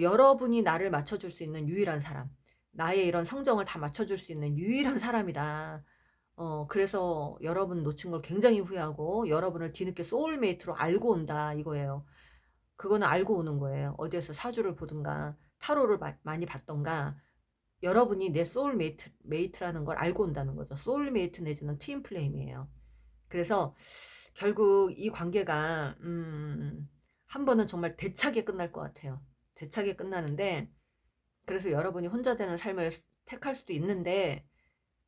여러분이 나를 맞춰줄 수 있는 유일한 사람, 나의 이런 성정을 다 맞춰줄 수 있는 유일한 사람이다. 그래서 여러분 놓친 걸 굉장히 후회하고 여러분을 뒤늦게 소울메이트로 알고 온다 이거예요. 그거는 알고 오는 거예요. 어디에서 사주를 보든가 타로를 많이 봤던가 여러분이 내 소울메이트라는 걸 알고 온다는 거죠. 소울메이트 내지는 트윈플레임이에요. 그래서 결국 이 관계가 한 번은 정말 대차게 끝날 것 같아요. 대차게 끝나는데, 그래서 여러분이 혼자 되는 삶을 택할 수도 있는데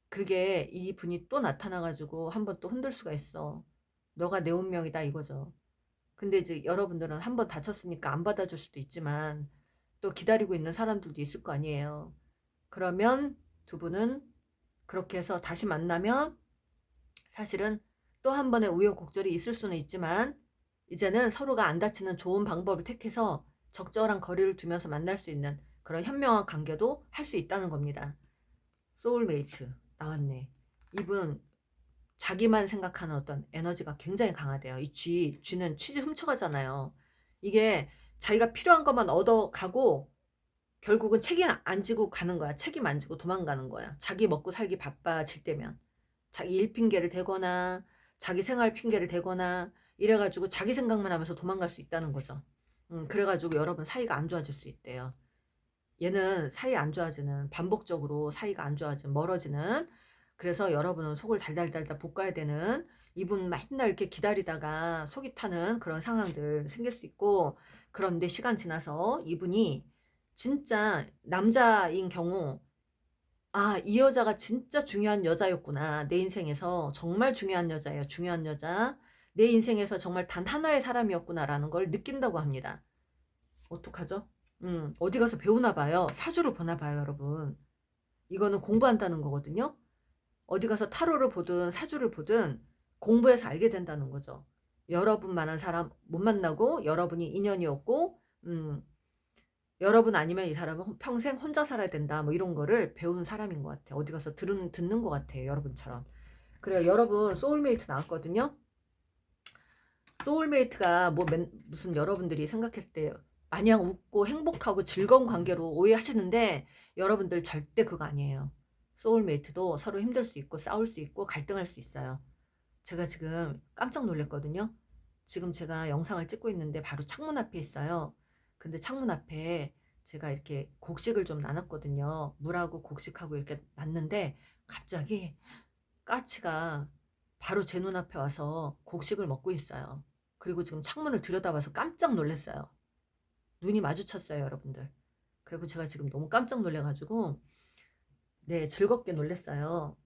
그게 이 분이 또 나타나가지고 한 번 또 흔들 수가 있어. 너가 내 운명이다 이거죠. 근데 이제 여러분들은 한 번 다쳤으니까 안 받아줄 수도 있지만 또 기다리고 있는 사람들도 있을 거 아니에요. 그러면 두 분은 그렇게 해서 다시 만나면 사실은 또 한 번의 우여곡절이 있을 수는 있지만 이제는 서로가 안 다치는 좋은 방법을 택해서 적절한 거리를 두면서 만날 수 있는 그런 현명한 관계도 할 수 있다는 겁니다. 소울메이트 나왔네. 이분 자기만 생각하는 어떤 에너지가 굉장히 강하대요. 이 쥐는 취지 훔쳐가잖아요. 이게 자기가 필요한 것만 얻어가고 결국은 책임 안 지고 가는 거야. 책임 안 지고 도망가는 거야. 자기 먹고 살기 바빠질 때면. 자기 일 핑계를 대거나 자기 생활 핑계를 대거나 이래가지고 자기 생각만 하면서 도망갈 수 있다는 거죠. 그래가지고 여러분 사이가 안 좋아질 수 있대요. 얘는 사이 안 좋아지는, 반복적으로 사이가 안 좋아지는, 멀어지는, 그래서 여러분은 속을 달달달달 볶아야 되는, 이분 맨날 이렇게 기다리다가 속이 타는 그런 상황들 생길 수 있고, 그런데 시간 지나서 이분이 진짜 남자인 경우 이 여자가 진짜 중요한 여자였구나. 내 인생에서 정말 중요한 여자예요. 중요한 여자. 내 인생에서 정말 단 하나의 사람이었구나라는 걸 느낀다고 합니다. 어떡하죠? 어디 가서 배우나 봐요. 사주를 보나 봐요, 여러분. 이거는 공부한다는 거거든요. 어디 가서 타로를 보든 사주를 보든 공부해서 알게 된다는 거죠. 여러분만한 사람 못 만나고 여러분이 인연이었고, 여러분 아니면 이 사람은 평생 혼자 살아야 된다. 뭐 이런 거를 배우는 사람인 것 같아요. 어디 가서 듣는 것 같아요. 여러분처럼. 그래요. 여러분 소울메이트 나왔거든요. 소울메이트가 무슨 여러분들이 생각했을 때 마냥 웃고 행복하고 즐거운 관계로 오해하시는데 여러분들 절대 그거 아니에요. 소울메이트도 서로 힘들 수 있고 싸울 수 있고 갈등할 수 있어요. 제가 지금 깜짝 놀랐거든요. 지금 제가 영상을 찍고 있는데 바로 창문 앞에 있어요. 근데 창문 앞에 제가 이렇게 곡식을 좀 나눴거든요. 물하고 곡식하고 이렇게 놨는데 갑자기 까치가 바로 제 눈앞에 와서 곡식을 먹고 있어요. 그리고 지금 창문을 들여다봐서 깜짝 놀랐어요. 눈이 마주쳤어요, 여러분들. 그리고 제가 지금 너무 깜짝 놀래가지고 네, 즐겁게 놀랬어요.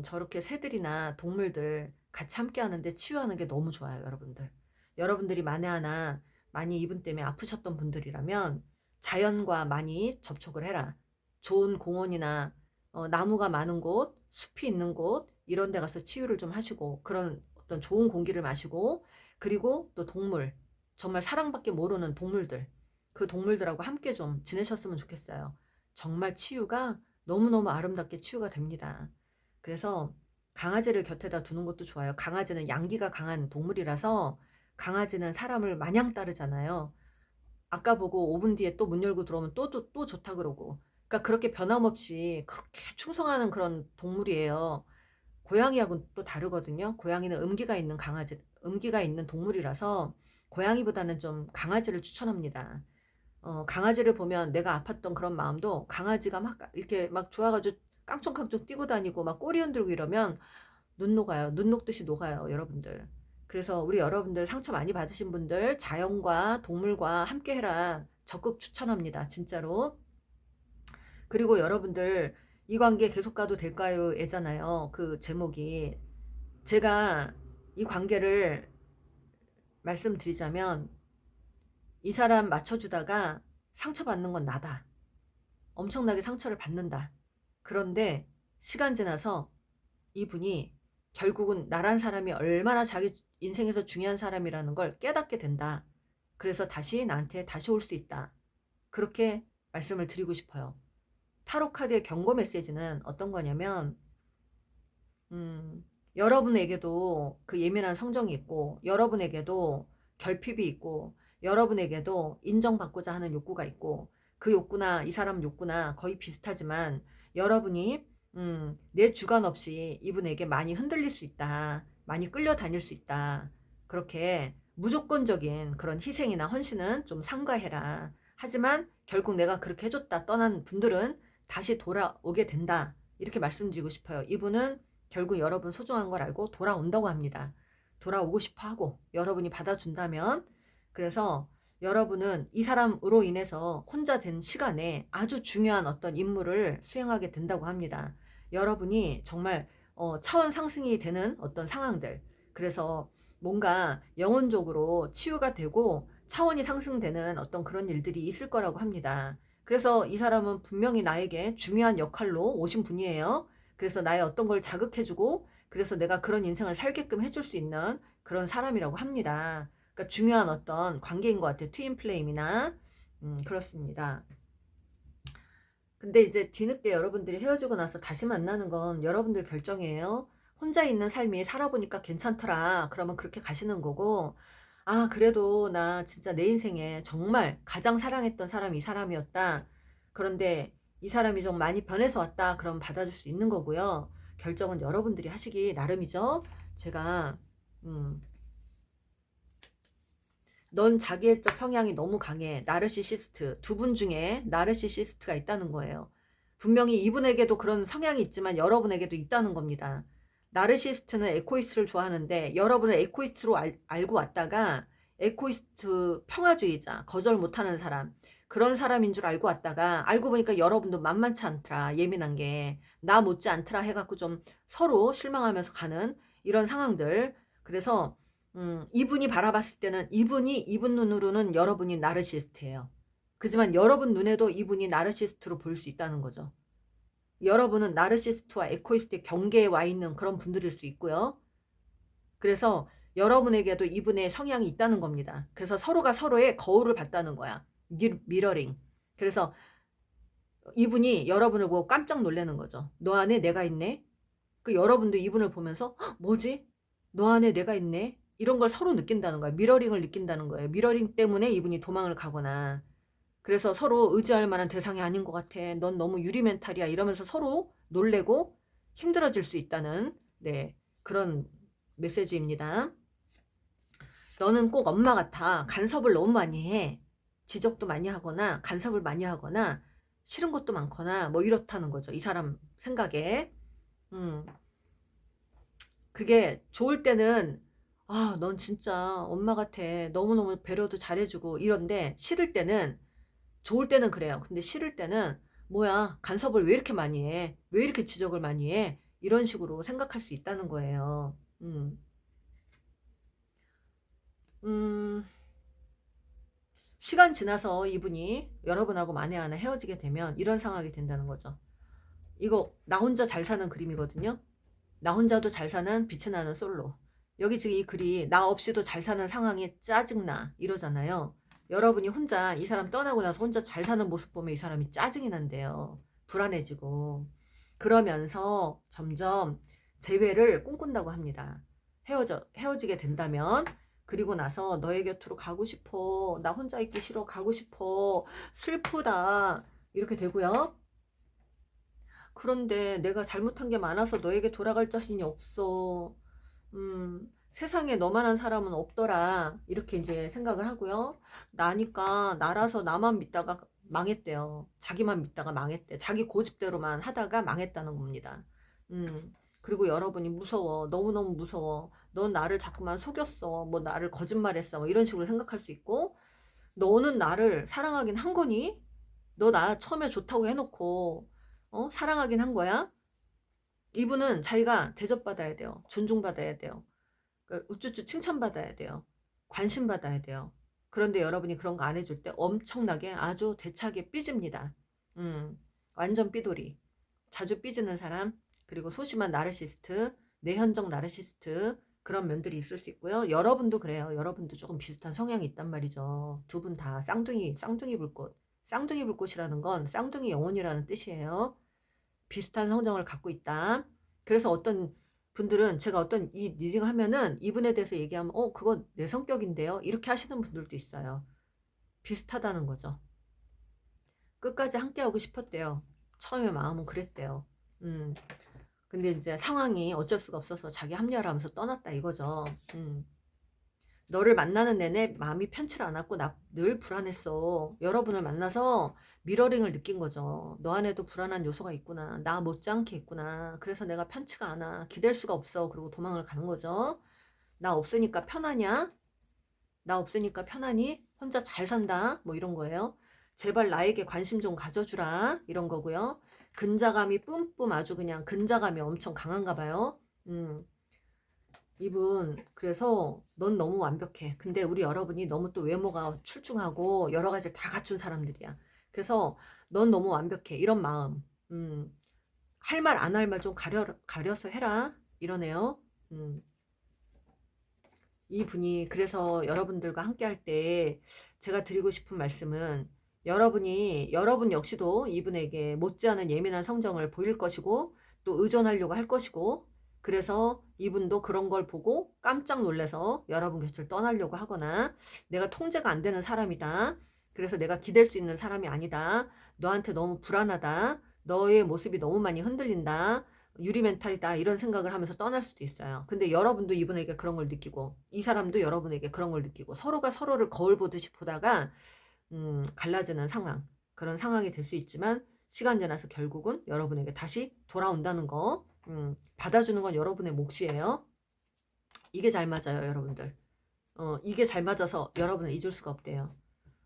저렇게 새들이나 동물들 같이 함께 하는데 치유하는 게 너무 좋아요, 여러분들. 여러분들이 만에 하나 많이 이분 때문에 아프셨던 분들이라면 자연과 많이 접촉을 해라. 좋은 공원이나 나무가 많은 곳, 숲이 있는 곳 이런 데 가서 치유를 좀 하시고 그런 어떤 좋은 공기를 마시고 그리고 또 동물, 정말 사랑밖에 모르는 동물들 그 동물들하고 함께 좀 지내셨으면 좋겠어요. 정말 치유가 너무너무 아름답게 치유가 됩니다. 그래서 강아지를 곁에다 두는 것도 좋아요. 강아지는 양기가 강한 동물이라서 강아지는 사람을 마냥 따르잖아요. 아까 보고 5분 뒤에 또 문 열고 들어오면 또 좋다 그러고. 그러니까 그렇게 변함없이 그렇게 충성하는 그런 동물이에요. 고양이하고는 또 다르거든요. 고양이는 음기가 있는 동물이라서 고양이보다는 좀 강아지를 추천합니다. 강아지를 보면 내가 아팠던 그런 마음도 강아지가 막 이렇게 막 좋아가지고 깡총깡총 뛰고 다니고 막 꼬리 흔들고 이러면 눈 녹아요. 눈 녹듯이 녹아요, 여러분들. 그래서 우리 여러분들 상처 많이 받으신 분들 자연과 동물과 함께 해라. 적극 추천합니다. 진짜로. 그리고 여러분들 이 관계 계속 가도 될까요? 애잖아요. 그 제목이. 제가 이 관계를 말씀드리자면 이 사람 맞춰주다가 상처받는 건 나다. 엄청나게 상처를 받는다. 그런데 시간 지나서 이분이 결국은 나란 사람이 얼마나 자기 인생에서 중요한 사람이라는 걸 깨닫게 된다. 그래서 다시 나한테 다시 올 수 있다. 그렇게 말씀을 드리고 싶어요. 타로 카드의 경고 메시지는 어떤 거냐면 여러분에게도 그 예민한 성정이 있고 여러분에게도 결핍이 있고 여러분에게도 인정받고자 하는 욕구가 있고 그 욕구나 이 사람 욕구나 거의 비슷하지만 여러분이 내 주관 없이 이분에게 많이 흔들릴 수 있다. 많이 끌려다닐 수 있다. 그렇게 무조건적인 그런 희생이나 헌신은 좀 삼가해라. 하지만 결국 내가 그렇게 해줬다 떠난 분들은 다시 돌아오게 된다. 이렇게 말씀드리고 싶어요. 이분은 결국 여러분 소중한 걸 알고 돌아온다고 합니다. 돌아오고 싶어 하고 여러분이 받아준다면. 그래서 여러분은 이 사람으로 인해서 혼자 된 시간에 아주 중요한 어떤 임무를 수행하게 된다고 합니다. 여러분이 정말 차원 상승이 되는 어떤 상황들, 그래서 뭔가 영혼적으로 치유가 되고 차원이 상승되는 어떤 그런 일들이 있을 거라고 합니다. 그래서 이 사람은 분명히 나에게 중요한 역할로 오신 분이에요. 그래서 나의 어떤 걸 자극해주고 그래서 내가 그런 인생을 살게끔 해줄 수 있는 그런 사람이라고 합니다. 그러니까 중요한 어떤 관계인 것 같아요. 트윈 플레임이나 그렇습니다. 근데 이제 뒤늦게 여러분들이 헤어지고 나서 다시 만나는 건 여러분들 결정이에요. 혼자 있는 삶이 살아보니까 괜찮더라. 그러면 그렇게 가시는 거고, 아, 그래도 나 진짜 내 인생에 정말 가장 사랑했던 사람이 이 사람이었다. 그런데 이 사람이 좀 많이 변해서 왔다. 그럼 받아줄 수 있는 거고요. 결정은 여러분들이 하시기 나름이죠. 제가, 넌 자기애적 성향이 너무 강해. 나르시시스트. 두 분 중에 나르시시스트가 있다는 거예요. 분명히 이분에게도 그런 성향이 있지만 여러분에게도 있다는 겁니다. 나르시스트는 에코이스트를 좋아하는데 여러분은 에코이스트로 알고 왔다가 에코이스트 평화주의자, 거절 못하는 사람, 그런 사람인 줄 알고 왔다가 알고 보니까 여러분도 만만치 않더라. 예민한 게. 나 못지 않더라 해갖고 좀 서로 실망하면서 가는 이런 상황들. 그래서 이분이 바라봤을 때는 이분 눈으로는 여러분이 나르시스트예요. 그지만 여러분 눈에도 이분이 나르시스트로 볼 수 있다는 거죠. 여러분은 나르시스트와 에코이스트의 경계에 와 있는 그런 분들일 수 있고요. 그래서 여러분에게도 이분의 성향이 있다는 겁니다. 그래서 서로가 서로의 거울을 봤다는 거야. 미러링. 그래서 이분이 여러분을 보고 깜짝 놀라는 거죠. 너 안에 내가 있네? 그 여러분도 이분을 보면서 뭐지? 너 안에 내가 있네? 이런 걸 서로 느낀다는 거야. 미러링을 느낀다는 거예요. 미러링 때문에 이분이 도망을 가거나 그래서 서로 의지할 만한 대상이 아닌 것 같아. 넌 너무 유리 멘탈이야. 이러면서 서로 놀래고 힘들어질 수 있다는 네, 그런 메시지입니다. 너는 꼭 엄마 같아. 간섭을 너무 많이 해. 지적도 많이 하거나 간섭을 많이 하거나 싫은 것도 많거나 뭐 이렇다는 거죠. 이 사람 생각에. 그게 좋을 때는 아, 넌 진짜 엄마 같아. 너무너무 배려도 잘해주고 이런데 싫을 때는 좋을 때는 그래요. 근데 싫을 때는 뭐야, 간섭을 왜 이렇게 많이 해? 왜 이렇게 지적을 많이 해? 이런 식으로 생각할 수 있다는 거예요. 음, 시간 지나서 이분이 여러분하고 만에 하나 헤어지게 되면 이런 상황이 된다는 거죠. 이거 나 혼자 잘 사는 그림이거든요. 나 혼자도 잘 사는 빛이 나는 솔로. 여기 지금 이 글이 나 없이도 잘 사는 상황이 짜증나 이러잖아요. 여러분이 혼자 이 사람 떠나고 나서 혼자 잘 사는 모습 보면 이 사람이 짜증이 난대요. 불안해지고. 그러면서 점점 재회를 꿈꾼다고 합니다. 헤어지게 된다면. 그리고 나서 너의 곁으로 가고 싶어. 나 혼자 있기 싫어. 가고 싶어. 슬프다. 이렇게 되고요. 그런데 내가 잘못한 게 많아서 너에게 돌아갈 자신이 없어. 세상에 너만한 사람은 없더라. 이렇게 이제 생각을 하고요. 나니까 나라서 나만 믿다가 망했대요. 자기만 믿다가 망했대. 자기 고집대로만 하다가 망했다는 겁니다. 그리고 여러분이 무서워. 너무너무 무서워. 넌 나를 자꾸만 속였어. 뭐 나를 거짓말했어. 뭐 이런 식으로 생각할 수 있고, 너는 나를 사랑하긴 한 거니? 너 나 처음에 좋다고 해놓고 사랑하긴 한 거야? 이분은 자기가 대접받아야 돼요. 존중받아야 돼요. 우쭈쭈 칭찬받아야 돼요. 관심받아야 돼요. 그런데 여러분이 그런 거 안 해줄 때 엄청나게 아주 대차게 삐집니다. 완전 삐돌이. 자주 삐지는 사람, 그리고 소심한 나르시스트, 내현적 나르시스트, 그런 면들이 있을 수 있고요. 여러분도 그래요. 여러분도 조금 비슷한 성향이 있단 말이죠. 두 분 다 쌍둥이 불꽃. 쌍둥이 불꽃이라는 건 쌍둥이 영혼이라는 뜻이에요. 비슷한 성정을 갖고 있다. 그래서 어떤 분들은 제가 어떤 이 리딩 하면은 이분에 대해서 얘기하면 그거 내 성격인데요. 이렇게 하시는 분들도 있어요. 비슷하다는 거죠. 끝까지 함께하고 싶었대요. 처음에 마음은 그랬대요. 근데 이제 상황이 어쩔 수가 없어서 자기 합리화를 하면서 떠났다 이거죠. 너를 만나는 내내 마음이 편치 않았고 나 늘 불안했어. 여러분을 만나서 미러링을 느낀 거죠. 너 안에도 불안한 요소가 있구나. 나 못지않게 있구나. 그래서 내가 편치가 않아. 기댈 수가 없어. 그리고 도망을 가는 거죠. 나 없으니까 편하냐? 나 없으니까 편하니? 혼자 잘 산다. 뭐 이런 거예요. 제발 나에게 관심 좀 가져주라. 이런 거고요. 근자감이 뿜뿜 아주 그냥 근자감이 엄청 강한가 봐요. 이분 그래서 넌 너무 완벽해. 근데 우리 여러분이 너무 또 외모가 출중하고 여러 가지를 다 갖춘 사람들이야. 그래서 넌 너무 완벽해. 이런 마음. 할 말 안 할 말 좀 가려서 해라. 이러네요. 이분이 그래서 여러분들과 함께 할 때 제가 드리고 싶은 말씀은 여러분 역시도 이분에게 못지않은 예민한 성정을 보일 것이고 또 의존하려고 할 것이고 그래서 이분도 그런 걸 보고 깜짝 놀라서 여러분 곁을 떠나려고 하거나 내가 통제가 안 되는 사람이다. 그래서 내가 기댈 수 있는 사람이 아니다. 너한테 너무 불안하다. 너의 모습이 너무 많이 흔들린다. 유리 멘탈이다 이런 생각을 하면서 떠날 수도 있어요. 근데 여러분도 이분에게 그런 걸 느끼고 이 사람도 여러분에게 그런 걸 느끼고 서로가 서로를 거울 보듯이 보다가 갈라지는 상황, 그런 상황이 될 수 있지만 시간 지나서 결국은 여러분에게 다시 돌아온다는 거 받아주는 건 여러분의 몫이에요. 이게 잘 맞아요 여러분들. 이게 잘 맞아서 여러분은 잊을 수가 없대요.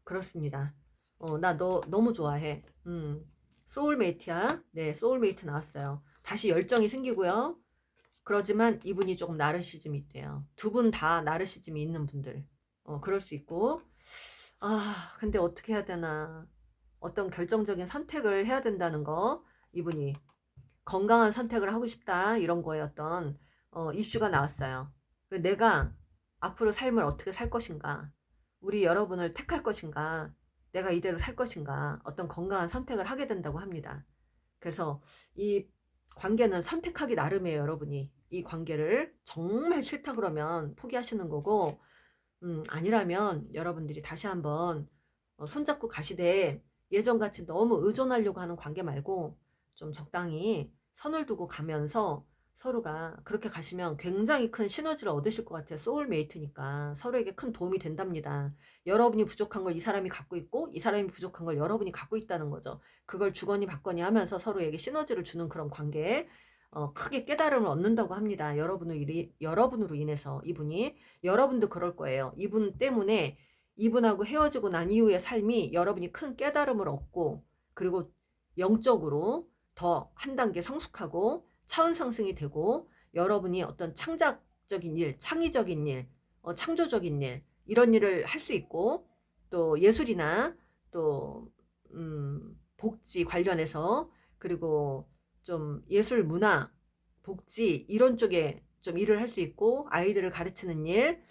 그렇습니다. 나 너 너무 좋아해. 소울메이트야. 네, 소울메이트 나왔어요. 다시 열정이 생기고요. 그러지만 이분이 조금 나르시즘이 있대요. 두 분 다 나르시즘이 있는 분들. 그럴 수 있고. 근데 어떻게 해야 되나. 어떤 결정적인 선택을 해야 된다는 거. 이분이 건강한 선택을 하고 싶다. 이런 거에 어떤 이슈가 나왔어요. 내가 앞으로 삶을 어떻게 살 것인가. 우리 여러분을 택할 것인가. 내가 이대로 살 것인가. 어떤 건강한 선택을 하게 된다고 합니다. 그래서 이 관계는 선택하기 나름이에요, 여러분이. 이 관계를 정말 싫다 그러면 포기하시는 거고, 아니라면 여러분들이 다시 한번 손잡고 가시되 예전같이 너무 의존하려고 하는 관계 말고 좀 적당히 선을 두고 가면서 서로가 그렇게 가시면 굉장히 큰 시너지를 얻으실 것 같아요. 소울메이트니까 서로에게 큰 도움이 된답니다. 여러분이 부족한 걸 이 사람이 갖고 있고 이 사람이 부족한 걸 여러분이 갖고 있다는 거죠. 그걸 주거니 받거니 하면서 서로에게 시너지를 주는 그런 관계에 크게 깨달음을 얻는다고 합니다. 여러분으로 인해서 이분이 여러분도 그럴 거예요. 이분 때문에 이분하고 헤어지고 난 이후의 삶이 여러분이 큰 깨달음을 얻고, 그리고 영적으로 더 한 단계 성숙하고 차원 상승이 되고, 여러분이 어떤 창작적인 일, 창의적인 일, 창조적인 일, 이런 일을 할 수 있고, 또 예술이나 또 복지 관련해서, 그리고 좀 예술 문화 복지 이런 쪽에 좀 일을 할 수 있고, 아이들을 가르치는 일,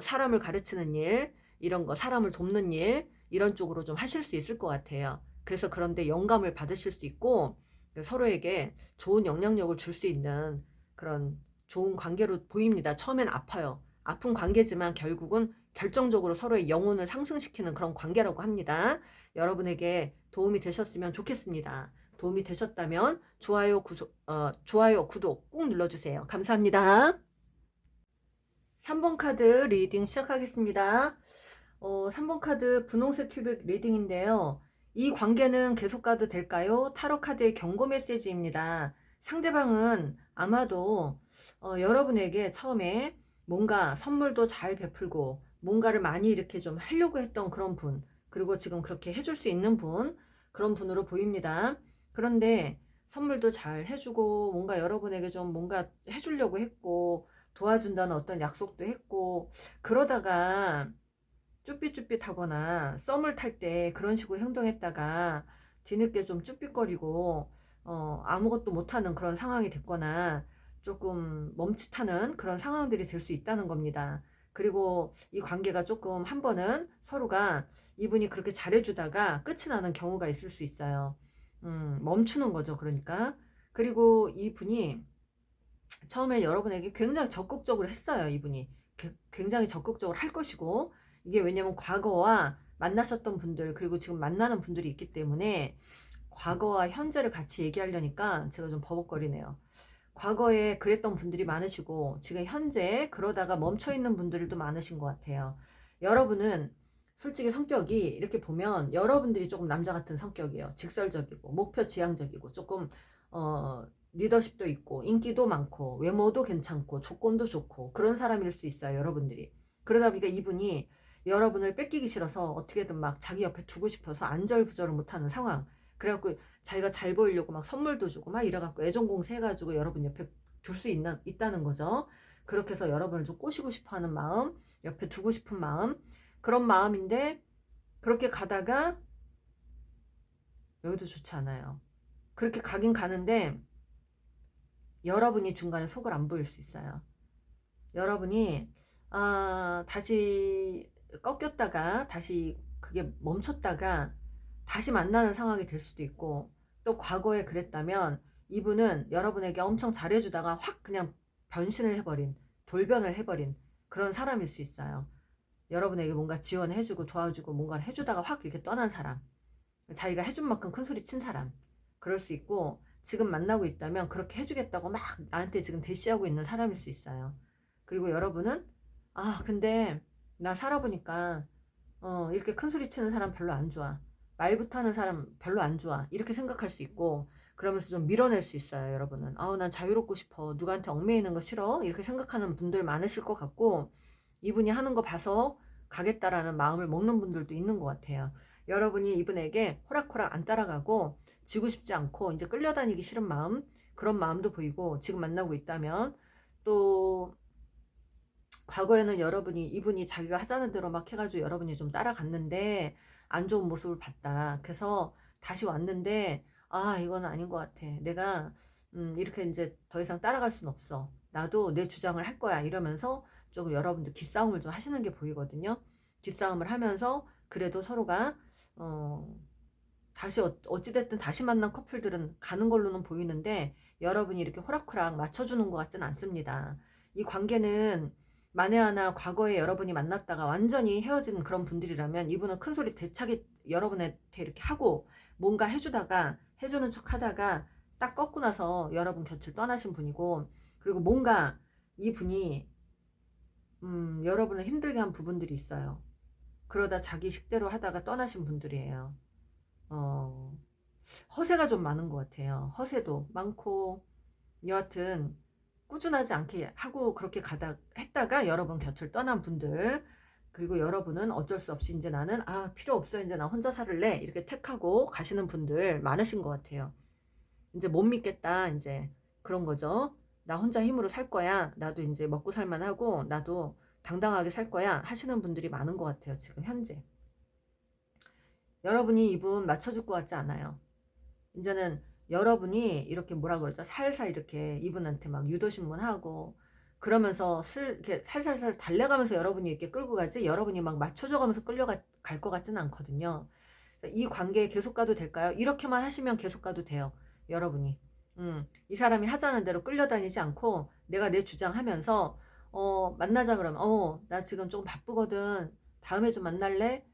사람을 가르치는 일, 이런 거 사람을 돕는 일, 이런 쪽으로 좀 하실 수 있을 것 같아요. 그래서 그런데 영감을 받으실 수 있고, 서로에게 좋은 영향력을 줄 수 있는 그런 좋은 관계로 보입니다. 처음엔 아파요. 아픈 관계지만 결국은 결정적으로 서로의 영혼을 상승시키는 그런 관계라고 합니다. 여러분에게 도움이 되셨으면 좋겠습니다. 도움이 되셨다면 좋아요, 구독 꾹 눌러주세요. 감사합니다. 3번 카드 리딩 시작하겠습니다. 3번 카드 분홍색 큐빅 리딩인데요. 이 관계는 계속 가도 될까요? 타로 카드의 경고 메시지입니다. 상대방은 아마도 여러분에게 처음에 뭔가 선물도 잘 베풀고 뭔가를 많이 이렇게 좀 하려고 했던 그런 분, 그리고 지금 그렇게 해줄 수 있는 분, 그런 분으로 보입니다. 그런데 선물도 잘 해주고 뭔가 여러분에게 좀 뭔가 해주려고 했고 도와준다는 어떤 약속도 했고, 그러다가 쭈삣쭈삣하거나 썸을 탈 때 그런 식으로 행동했다가 뒤늦게 좀 쭈삣거리고 아무것도 못하는 그런 상황이 됐거나 조금 멈칫하는 그런 상황들이 될 수 있다는 겁니다. 그리고 이 관계가 조금 한 번은 서로가 이분이 그렇게 잘해주다가 끝이 나는 경우가 있을 수 있어요. 멈추는 거죠. 그러니까. 그리고 이분이 처음에 여러분에게 굉장히 적극적으로 했어요. 이분이 굉장히 적극적으로 할 것이고, 이게 왜냐면 과거와 만나셨던 분들, 그리고 지금 만나는 분들이 있기 때문에 과거와 현재를 같이 얘기하려니까 제가 좀 버벅거리네요. 과거에 그랬던 분들이 많으시고 지금 현재 그러다가 멈춰있는 분들도 많으신 것 같아요. 여러분은 솔직히 성격이 이렇게 보면 여러분들이 조금 남자 같은 성격이에요. 직설적이고 목표 지향적이고 조금 리더십도 있고 인기도 많고 외모도 괜찮고 조건도 좋고 그런 사람일 수 있어요. 여러분들이. 그러다 보니까 이분이 여러분을 뺏기기 싫어서 어떻게든 막 자기 옆에 두고 싶어서 안절부절을 못하는 상황. 그래갖고 자기가 잘 보이려고 막 선물도 주고 막 이래갖고 애정공세 해가지고 여러분 옆에 둘 수 있다는 거죠. 그렇게 해서 여러분을 좀 꼬시고 싶어 하는 마음, 옆에 두고 싶은 마음, 그런 마음인데, 그렇게 가다가 여기도 좋지 않아요. 그렇게 가긴 가는데 여러분이 중간에 속을 안 보일 수 있어요. 여러분이 다시 꺾였다가 다시 그게 멈췄다가 다시 만나는 상황이 될 수도 있고, 또 과거에 그랬다면 이분은 여러분에게 엄청 잘해주다가 확 그냥 변신을 해버린, 돌변을 해버린 그런 사람일 수 있어요. 여러분에게 뭔가 지원해주고 도와주고 뭔가를 해주다가 확 이렇게 떠난 사람, 자기가 해준 만큼 큰 소리 친 사람, 그럴 수 있고, 지금 만나고 있다면 그렇게 해주겠다고 막 나한테 지금 대시하고 있는 사람일 수 있어요. 그리고 여러분은 근데 나 살아보니까 이렇게 큰 소리 치는 사람 별로 안 좋아, 말부터 하는 사람 별로 안 좋아, 이렇게 생각할 수 있고, 그러면서 좀 밀어낼 수 있어요. 여러분은 난 자유롭고 싶어, 누구한테 얽매이는 거 싫어, 이렇게 생각하는 분들 많으실 것 같고, 이분이 하는 거 봐서 가겠다라는 마음을 먹는 분들도 있는 것 같아요. 여러분이 이분에게 호락호락 안 따라가고 지고 싶지 않고 이제 끌려다니기 싫은 마음, 그런 마음도 보이고, 지금 만나고 있다면 또 과거에는 이분이 자기가 하자는 대로 막 해가지고 여러분이 좀 따라갔는데 안 좋은 모습을 봤다. 그래서 다시 왔는데 이건 아닌 것 같아. 내가 이렇게 이제 더 이상 따라갈 순 없어. 나도 내 주장을 할 거야. 이러면서 조금 여러분들 기싸움을 좀 하시는 게 보이거든요. 기싸움을 하면서 그래도 서로가 다시 어찌됐든 다시 만난 커플들은 가는 걸로는 보이는데, 여러분이 이렇게 호락호락 맞춰주는 것 같지는 않습니다. 이 관계는 만에 하나 과거에 여러분이 만났다가 완전히 헤어진 그런 분들이라면 이분은 큰 소리 대차게 여러분한테 이렇게 하고 뭔가 해주다가 해주는 척 하다가 딱 꺾고 나서 여러분 곁을 떠나신 분이고, 그리고 뭔가 이 분이 여러분을 힘들게 한 부분들이 있어요. 그러다 자기 식대로 하다가 떠나신 분들이에요. 어, 허세가 좀 많은 것 같아요. 허세도 많고, 여하튼 꾸준하지 않게 하고 그렇게 했다가 여러분 곁을 떠난 분들, 그리고 여러분은 어쩔 수 없이 이제 나는 필요 없어 이제 나 혼자 살래 이렇게 택하고 가시는 분들 많으신 것 같아요. 이제 못 믿겠다 이제 그런 거죠. 나 혼자 힘으로 살 거야. 나도 이제 먹고 살만하고 나도 당당하게 살 거야 하시는 분들이 많은 것 같아요. 지금 현재. 여러분이 이분 맞춰줄 것 같지 않아요. 이제는 여러분이 이렇게 뭐라 그러죠? 살살 이렇게 이분한테 막 유도신문하고 그러면서 이렇게 살살살 달래가면서 여러분이 이렇게 끌고 가지 여러분이 막 맞춰줘 가면서 끌려갈 것 같지는 않거든요. 이 관계에 계속 가도 될까요? 이렇게만 하시면 계속 가도 돼요. 여러분이. 이 사람이 하자는 대로 끌려다니지 않고 내가 내 주장하면서 만나자 그러면 나 지금 조금 바쁘거든. 다음에 좀 만날래?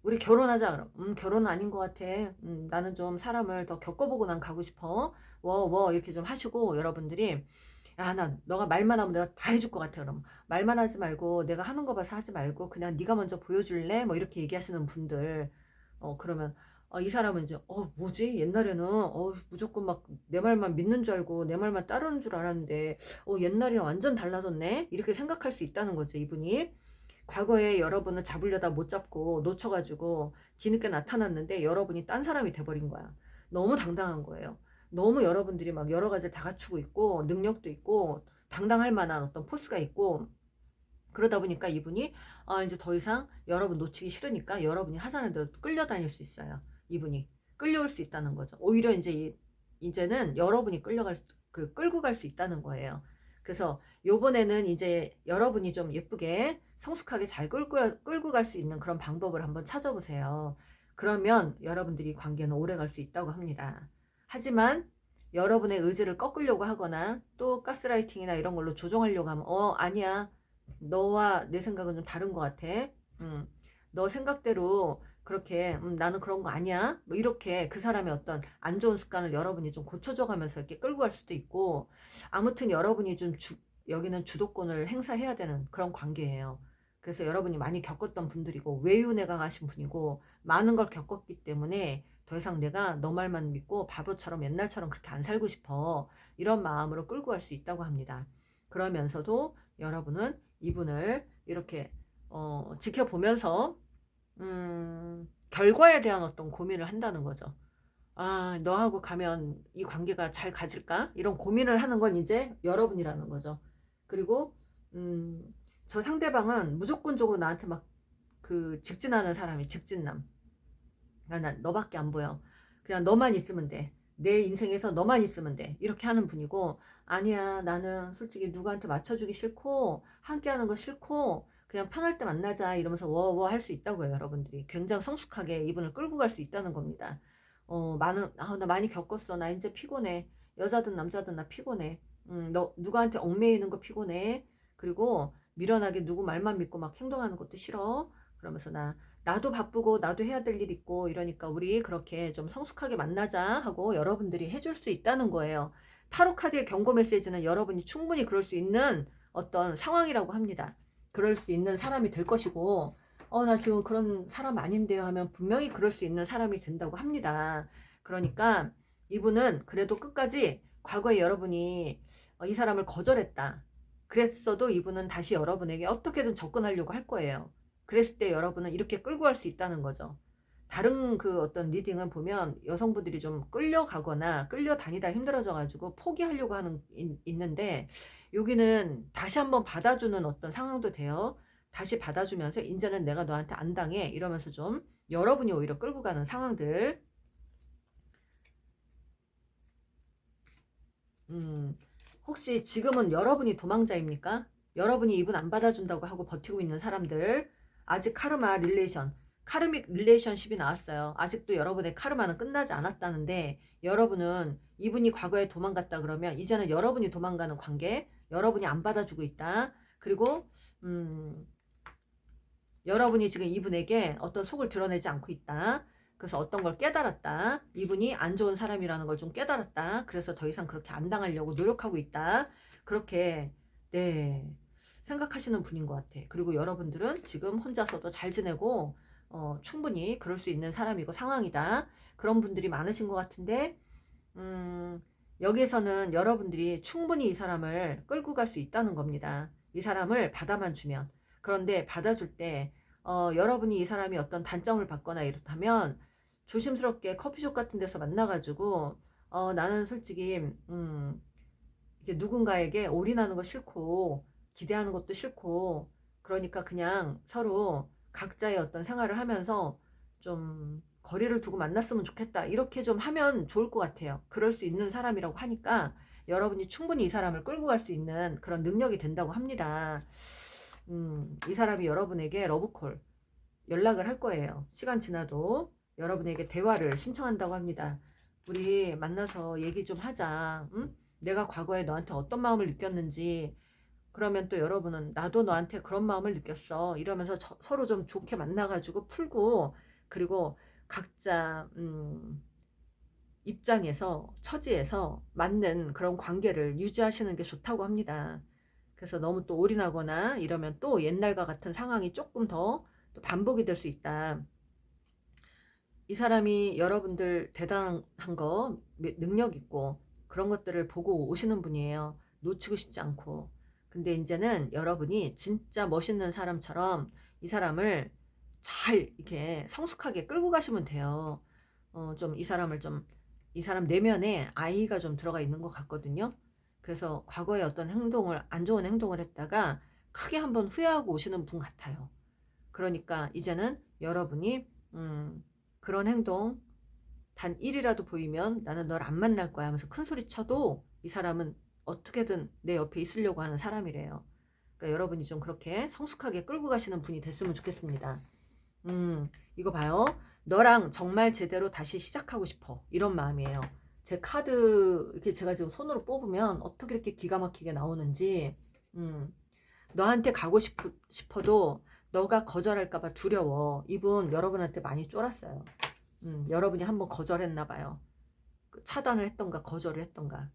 우리 결혼하자 그럼 결혼은 아닌 것 같아. 나는 좀 사람을 더 겪어보고 난 가고 싶어. 이렇게 좀 하시고 여러분들이 나 너가 말만 하면 내가 다 해줄 것 같아. 그럼 말만 하지 말고 내가 하는 거 봐서 하지 말고 그냥 네가 먼저 보여줄래? 뭐 이렇게 얘기하시는 분들 그러면 이 사람은 이제 뭐지? 옛날에는 무조건 막 내 말만 믿는 줄 알고 내 말만 따르는 줄 알았는데 옛날이랑 완전 달라졌네? 이렇게 생각할 수 있다는 거죠, 이분이. 과거에 여러분을 잡으려다 못 잡고 놓쳐가지고 뒤늦게 나타났는데 여러분이 딴 사람이 돼버린 거야. 너무 당당한 거예요. 너무 여러분들이 막 여러 가지를 다 갖추고 있고 능력도 있고 당당할 만한 어떤 포스가 있고 그러다 보니까 이분이 이제 더 이상 여러분 놓치기 싫으니까 여러분이 하자는 대로 끌려다닐 수 있어요. 이분이 끌려올 수 있다는 거죠. 오히려 이제는 여러분이 끌고 갈 수 있다는 거예요. 그래서 요번에는 이제 여러분이 좀 예쁘게 성숙하게 잘 끌고 갈 수 있는 그런 방법을 한번 찾아보세요. 그러면 여러분들이 관계는 오래 갈 수 있다고 합니다. 하지만 여러분의 의지를 꺾으려고 하거나 또 가스라이팅이나 이런 걸로 조정하려고 하면 아니야. 너와 내 생각은 좀 다른 것 같아. 너 생각대로 그렇게 나는 그런 거 아니야. 뭐 이렇게 그 사람의 어떤 안 좋은 습관을 여러분이 좀 고쳐줘 가면서 이렇게 끌고 갈 수도 있고 아무튼 여러분이 좀 여기는 주도권을 행사해야 되는 그런 관계예요. 그래서 여러분이 많이 겪었던 분들이고 외유내가 가신 분이고 많은 걸 겪었기 때문에 더 이상 내가 너 말만 믿고 바보처럼 옛날처럼 그렇게 안 살고 싶어. 이런 마음으로 끌고 갈 수 있다고 합니다. 그러면서도 여러분은 이분을 이렇게 지켜보면서 결과에 대한 어떤 고민을 한다는 거죠. 너하고 가면 이 관계가 잘 가질까? 이런 고민을 하는 건 이제 여러분이라는 거죠. 그리고 저 상대방은 무조건적으로 나한테 막 직진하는 사람이 직진남. 난 너밖에 안 보여. 그냥 너만 있으면 돼. 내 인생에서 너만 있으면 돼. 이렇게 하는 분이고 아니야 나는 솔직히 누구한테 맞춰주기 싫고 함께하는 거 싫고 그냥 편할 때 만나자 이러면서 워워 할 수 있다고요. 여러분들이 굉장히 성숙하게 이분을 끌고 갈 수 있다는 겁니다. 나 많이 겪었어. 나 이제 피곤해. 여자든 남자든 나 피곤해. 너 누구한테 얽매이는 거 피곤해. 그리고 미련하게 누구 말만 믿고 막 행동하는 것도 싫어. 그러면서 나도 바쁘고 나도 해야 될 일 있고 이러니까 우리 그렇게 좀 성숙하게 만나자 하고 여러분들이 해줄 수 있다는 거예요. 타로 카드의 경고 메시지는 여러분이 충분히 그럴 수 있는 어떤 상황이라고 합니다. 그럴 수 있는 사람이 될 것이고 나 지금 그런 사람 아닌데요 하면 분명히 그럴 수 있는 사람이 된다고 합니다. 그러니까 이분은 그래도 끝까지 과거에 여러분이 이 사람을 거절했다. 그랬어도 이분은 다시 여러분에게 어떻게든 접근하려고 할 거예요. 그랬을 때 여러분은 이렇게 끌고 갈 수 있다는 거죠. 다른 어떤 리딩은 보면 여성분들이 좀 끌려가거나 끌려다니다 힘들어져가지고 포기하려고 있는데 여기는 다시 한번 받아주는 어떤 상황도 돼요. 다시 받아주면서 이제는 내가 너한테 안 당해 이러면서 좀 여러분이 오히려 끌고 가는 상황들. 혹시 지금은 여러분이 도망자입니까? 여러분이 이분 안 받아준다고 하고 버티고 있는 사람들, 아직 카르믹 릴레이션십이 나왔어요. 아직도 여러분의 카르마는 끝나지 않았다는데 여러분은 이분이 과거에 도망갔다 그러면 이제는 여러분이 도망가는 관계, 여러분이 안 받아주고 있다. 그리고 여러분이 지금 이분에게 어떤 속을 드러내지 않고 있다. 그래서 어떤 걸 깨달았다. 이분이 안 좋은 사람이라는 걸 좀 깨달았다. 그래서 더 이상 그렇게 안 당하려고 노력하고 있다. 그렇게 생각하시는 분인 것 같아. 그리고 여러분들은 지금 혼자서도 잘 지내고 충분히 그럴 수 있는 사람이고 상황이다. 그런 분들이 많으신 것 같은데 여기에서는 여러분들이 충분히 이 사람을 끌고 갈 수 있다는 겁니다. 이 사람을 받아만 주면. 그런데 받아줄 때 여러분이 이 사람이 어떤 단점을 받거나 이렇다면 조심스럽게 커피숍 같은 데서 만나가지고 나는 솔직히 이게 누군가에게 올인하는 거 싫고 기대하는 것도 싫고 그러니까 그냥 서로 각자의 어떤 생활을 하면서 좀 거리를 두고 만났으면 좋겠다 이렇게 좀 하면 좋을 것 같아요. 그럴 수 있는 사람이라고 하니까 여러분이 충분히 이 사람을 끌고 갈 수 있는 그런 능력이 된다고 합니다. 이 사람이 여러분에게 러브콜 연락을 할 거예요. 시간 지나도 여러분에게 대화를 신청한다고 합니다. 우리 만나서 얘기 좀 하자. 응? 내가 과거에 너한테 어떤 마음을 느꼈는지. 그러면 또 여러분은 나도 너한테 그런 마음을 느꼈어. 이러면서 서로 좀 좋게 만나가지고 풀고 그리고 각자 입장에서 처지에서 맞는 그런 관계를 유지하시는 게 좋다고 합니다. 그래서 너무 또 올인하거나 이러면 또 옛날과 같은 상황이 조금 더 또 반복이 될 수 있다. 이 사람이 여러분들 대단한 거 능력 있고 그런 것들을 보고 오시는 분이에요. 놓치고 싶지 않고. 근데 이제는 여러분이 진짜 멋있는 사람처럼 이 사람을 잘 이렇게 성숙하게 끌고 가시면 돼요. 좀 이 사람 내면에 아이가 좀 들어가 있는 것 같거든요. 그래서 과거에 어떤 행동을, 안 좋은 행동을 했다가 크게 한번 후회하고 오시는 분 같아요. 그러니까 이제는 여러분이 그런 행동 단 1이라도 보이면 나는 널 안 만날 거야 하면서 큰 소리 쳐도 이 사람은 어떻게든 내 옆에 있으려고 하는 사람이래요. 그러니까 여러분이 좀 그렇게 성숙하게 끌고 가시는 분이 됐으면 좋겠습니다. 이거 봐요. 너랑 정말 제대로 다시 시작하고 싶어. 이런 마음이에요. 제 카드 이렇게 제가 지금 손으로 뽑으면 어떻게 이렇게 기가 막히게 나오는지 너한테 가고 싶어도 너가 거절할까봐 두려워. 이분 여러분한테 많이 쫄았어요. 여러분이 한번 거절했나 봐요. 차단을 했던가 거절을 했던가.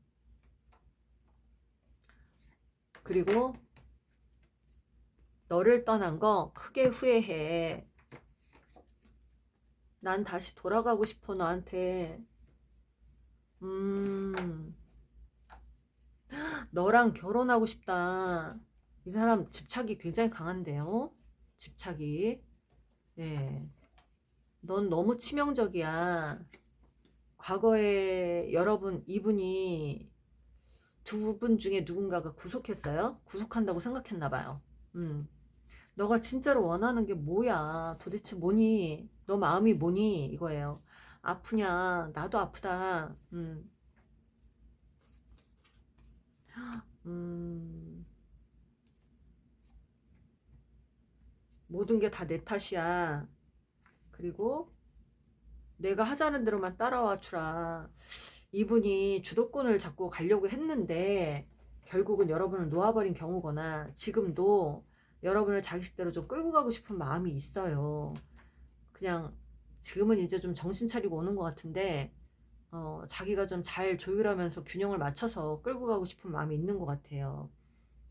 그리고 너를 떠난 거 크게 후회해. 난 다시 돌아가고 싶어 너한테. 너랑 결혼하고 싶다. 이 사람 집착이 굉장히 강한데요. 집착이. 네. 넌 너무 치명적이야. 과거에 여러분 이분이 두 분 중에 누군가가 구속했어요? 구속한다고 생각했나 봐요. 너가 진짜로 원하는 게 뭐야? 도대체 뭐니? 너 마음이 뭐니? 이거예요. 아프냐? 나도 아프다. 모든 게 다 내 탓이야. 그리고 내가 하자는 대로만 따라와 주라. 이분이 주도권을 잡고 가려고 했는데 결국은 여러분을 놓아버린 경우거나 지금도 여러분을 자기 식대로 좀 끌고 가고 싶은 마음이 있어요. 그냥 지금은 이제 좀 정신 차리고 오는 것 같은데 자기가 좀 잘 조율하면서 균형을 맞춰서 끌고 가고 싶은 마음이 있는 것 같아요.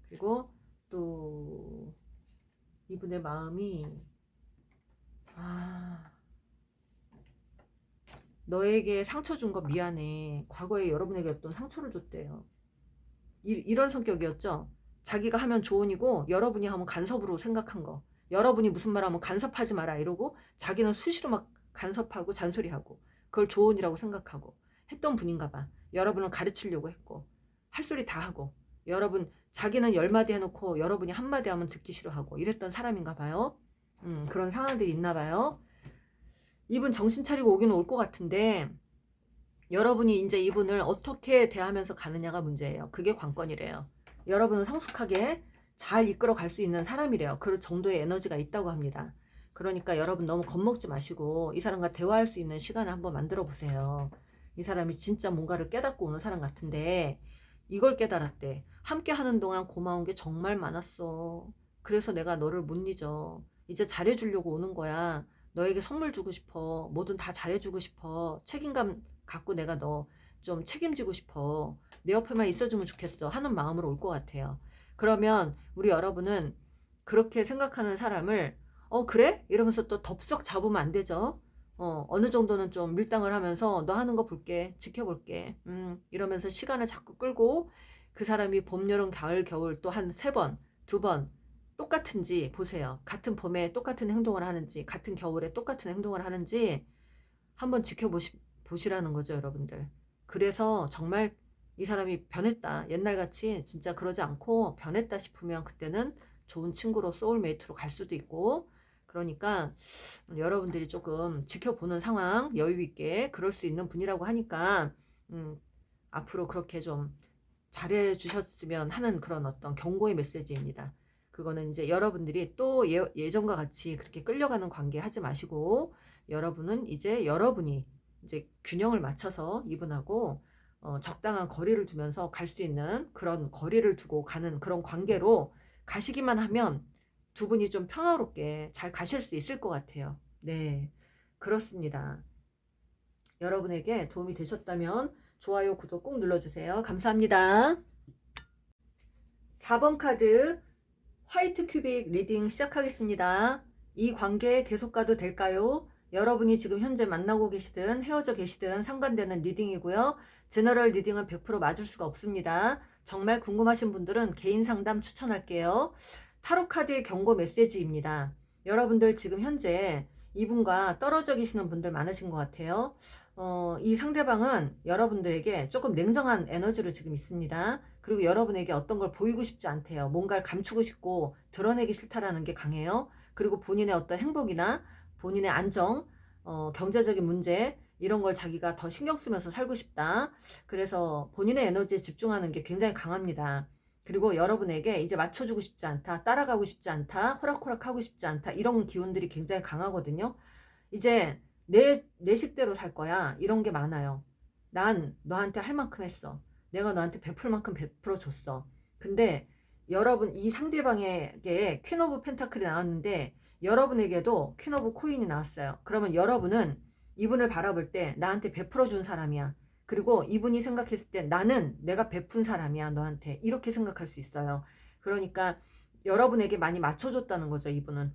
그리고 또 이분의 마음이 너에게 상처 준 거 미안해. 과거에 여러분에게 어떤 상처를 줬대요. 이런 성격이었죠. 자기가 하면 조언이고 여러분이 하면 간섭으로 생각한 거. 여러분이 무슨 말 하면 간섭하지 마라 이러고 자기는 수시로 막 간섭하고 잔소리하고 그걸 조언이라고 생각하고 했던 분인가 봐. 여러분을 가르치려고 했고 할 소리 다 하고 여러분 자기는 10마디 해놓고 여러분이 한마디 하면 듣기 싫어하고 이랬던 사람인가 봐요. 그런 상황들이 있나 봐요. 이분 정신 차리고 오기는 올 것 같은데 여러분이 이제 이분을 어떻게 대하면서 가느냐가 문제예요. 그게 관건이래요. 여러분은 성숙하게 잘 이끌어 갈 수 있는 사람이래요. 그 정도의 에너지가 있다고 합니다. 그러니까 여러분 너무 겁먹지 마시고 이 사람과 대화할 수 있는 시간을 한번 만들어 보세요. 이 사람이 진짜 뭔가를 깨닫고 오는 사람 같은데 이걸 깨달았대. 함께 하는 동안 고마운 게 정말 많았어. 그래서 내가 너를 못 잊어. 이제 잘해주려고 오는 거야. 너에게 선물 주고 싶어. 뭐든 다 잘해주고 싶어. 책임감 갖고 내가 너 좀 책임지고 싶어. 내 옆에만 있어주면 좋겠어. 하는 마음으로 올 것 같아요. 그러면 우리 여러분은 그렇게 생각하는 사람을 그래? 이러면서 또 덥석 잡으면 안 되죠. 어느 정도는 좀 밀당을 하면서 너 하는 거 볼게. 지켜볼게. 이러면서 시간을 자꾸 끌고 그 사람이 봄, 여름, 가을, 겨울 또 한 3번, 2번 똑같은지 보세요. 같은 봄에 똑같은 행동을 하는지, 같은 겨울에 똑같은 행동을 하는지 한번 보시라는 거죠, 여러분들. 그래서 정말 이 사람이 변했다, 옛날같이 진짜 그러지 않고 변했다 싶으면 그때는 좋은 친구로 소울메이트로 갈 수도 있고, 그러니까 여러분들이 조금 지켜보는 상황 여유 있게 그럴 수 있는 분이라고 하니까 앞으로 그렇게 좀 잘해 주셨으면 하는 그런 어떤 경고의 메시지입니다. 그거는 이제 여러분들이 또 예전과 같이 그렇게 끌려가는 관계 하지 마시고, 여러분은 이제 여러분이 이제 균형을 맞춰서 이분하고 적당한 거리를 두면서 갈 수 있는 그런 거리를 두고 가는 그런 관계로 가시기만 하면 두 분이 좀 평화롭게 잘 가실 수 있을 것 같아요. 네, 그렇습니다. 여러분에게 도움이 되셨다면 좋아요, 구독 꾹 눌러주세요. 감사합니다. 4번 카드 화이트 큐빅 리딩 시작하겠습니다. 이 관계 계속 가도 될까요? 여러분이 지금 현재 만나고 계시든 헤어져 계시든 상관되는 리딩이고요. 제너럴 리딩은 100% 맞을 수가 없습니다. 정말 궁금하신 분들은 개인 상담 추천할게요. 타로 카드의 경고 메시지입니다. 여러분들 지금 현재 이분과 떨어져 계시는 분들 많으신 것 같아요. 이 상대방은 여러분들에게 조금 냉정한 에너지로 지금 있습니다. 그리고 여러분에게 어떤 걸 보이고 싶지 않대요. 뭔가를 감추고 싶고 드러내기 싫다라는 게 강해요. 그리고 본인의 어떤 행복이나 본인의 안정, 경제적인 문제 이런 걸 자기가 더 신경 쓰면서 살고 싶다. 그래서 본인의 에너지에 집중하는 게 굉장히 강합니다. 그리고 여러분에게 이제 맞춰주고 싶지 않다, 따라가고 싶지 않다, 호락호락하고 싶지 않다, 이런 기운들이 굉장히 강하거든요. 이제 내 식대로 살 거야, 이런 게 많아요. 난 너한테 할 만큼 했어. 내가 너한테 베풀 만큼 베풀어 줬어. 근데 여러분, 이 상대방에게 퀸 오브 펜타클이 나왔는데 여러분에게도 퀸 오브 코인이 나왔어요. 그러면 여러분은 이분을 바라볼 때 나한테 베풀어 준 사람이야. 그리고 이분이 생각했을 때 나는 내가 베푼 사람이야, 너한테. 이렇게 생각할 수 있어요. 그러니까 여러분에게 많이 맞춰줬다는 거죠, 이분은.